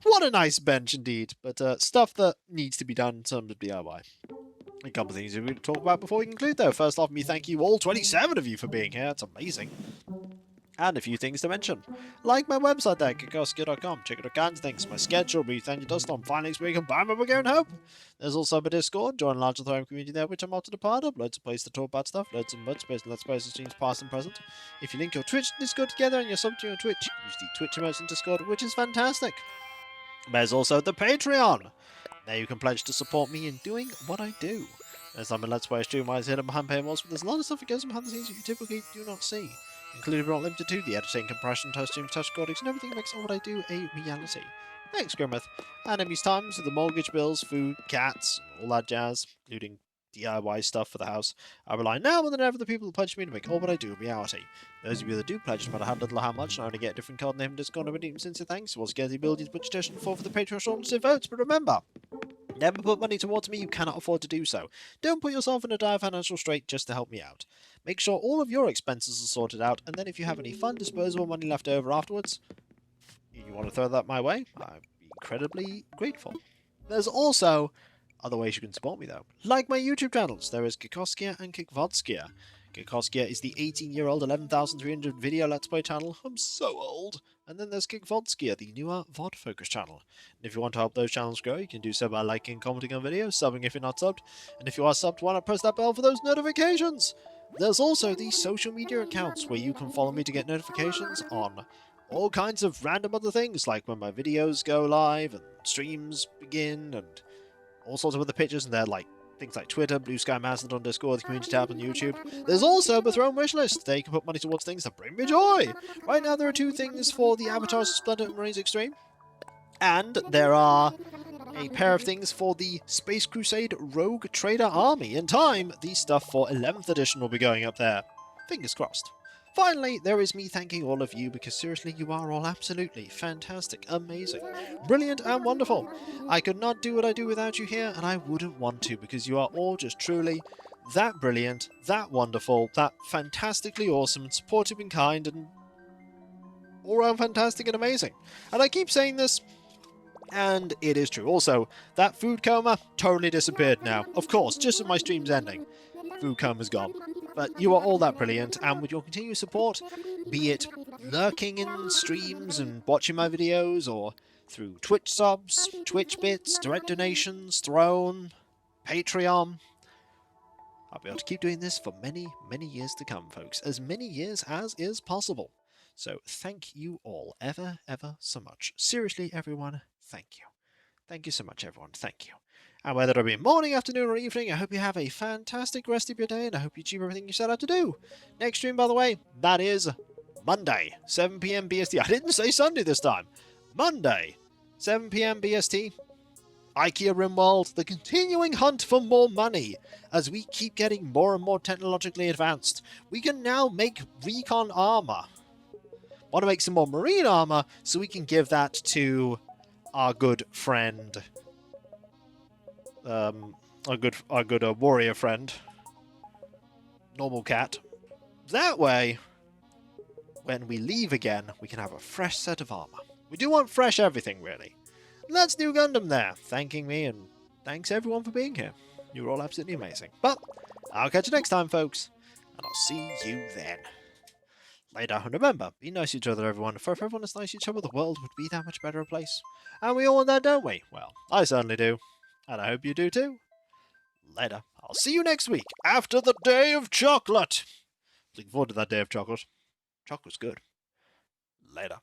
what a nice bench indeed. But stuff that needs to be done in terms of DIY. A couple of things we to talk about before we conclude though. First off, me thank you all 27 of you for being here. It's amazing. And a few things to mention, like my website there, kikoski.com. Check out all kinds of things. My schedule, Breathe and Your Dust on Finance Week and Buy My Book and Hope. There's also a Discord. Join a larger thriving community there, which I'm often a part of. Loads of places to talk about stuff. Loads of mud space and let's play streams past and present. If you link your Twitch and Discord together and you're sub to your Twitch, use the Twitch emotes in Discord, which is fantastic. There's also the Patreon. There you can pledge to support me in doing what I do. As I'm a Let's Play stream, I hidden behind paywalls, but there's a lot of stuff that goes behind the scenes that you typically do not see, including but not limited to the editing, compression, touch streams, touch recordings, and everything that makes all what I do a reality. Thanks, Grimeth. Enemies times, the mortgage bills, food, cats, all that jazz, including DIY stuff for the house. I rely now more than ever on the people who pledge me to make all what I do a reality. Those of you that do pledge, no matter how little or how much, not only get a different card name and Discord and redeem sincere thanks, you also get the ability to put your petition for the Patreon alternative votes, but remember, never put money towards me, you cannot afford to do so. Don't put yourself in a dire financial strait just to help me out. Make sure all of your expenses are sorted out, and then if you have any fun, disposable money left over afterwards, you want to throw that my way, I'd be incredibly grateful. There's also other ways you can support me though, like my YouTube channels. There is Kikoskia and Kikvodskia. Kikoskia is the 18-year-old 11,300 video Let's Play channel. I'm so old. And then there's Kikvodskia, the newer VOD focus channel. And if you want to help those channels grow, you can do so by liking and commenting on videos, subbing if you're not subbed, and if you are subbed, why not press that bell for those notifications? There's also the social media accounts where you can follow me to get notifications on all kinds of random other things, like when my videos go live and streams begin and all sorts of other pictures, and they're like things like Twitter, Blue Sky, Mastodon, Discord, the community tab on YouTube. There's also a Throne wishlist. There you can put money towards things that bring me joy. Right now there are 2 things for the Avatars of Splendor and Marines Extreme, and there are a pair of things for the Space Crusade Rogue Trader Army. In time, the stuff for 11th edition will be going up there. Fingers crossed. Finally, there is me thanking all of you, because seriously, you are all absolutely fantastic, amazing, brilliant, and wonderful. I could not do what I do without you here, and I wouldn't want to, because you are all just truly that brilliant, that wonderful, that fantastically awesome, and supportive and kind, and all around fantastic and amazing. And I keep saying this, and it is true. Also, that food coma totally disappeared now. Of course, just as my stream's ending, food coma's gone. But you are all that brilliant, and with your continued support, be it lurking in streams and watching my videos, or through Twitch subs, Twitch bits, direct donations, Throne, Patreon, I'll be able to keep doing this for many, many years to come, folks. As many years as is possible. So thank you all ever, ever so much. Seriously, everyone, thank you. Thank you so much, everyone. Thank you. And whether it be morning, afternoon, or evening, I hope you have a fantastic rest of your day, and I hope you achieve everything you set out to do. Next stream, by the way, that is Monday, 7 PM BST. I didn't say Sunday this time. Monday, 7 PM BST. IKEA RimWorld, the continuing hunt for more money. As we keep getting more and more technologically advanced, we can now make recon armor. Want to make some more marine armor, so we can give that to our good friend, our good warrior friend, Normal Cat. That way, when we leave again, we can have a fresh set of armor. We do want fresh everything, really. And that's New Gundam there, thanking me, and thanks everyone for being here. You're all absolutely amazing. But I'll catch you next time, folks, and I'll see you then. Later, and remember, be nice to each other, everyone, for if everyone is nice to each other, the world would be that much better a place. And we all want that, don't we? Well, I certainly do. And I hope you do too. Later. I'll see you next week, after the Day of Chocolate. Looking forward to that Day of Chocolate. Chocolate's good. Later.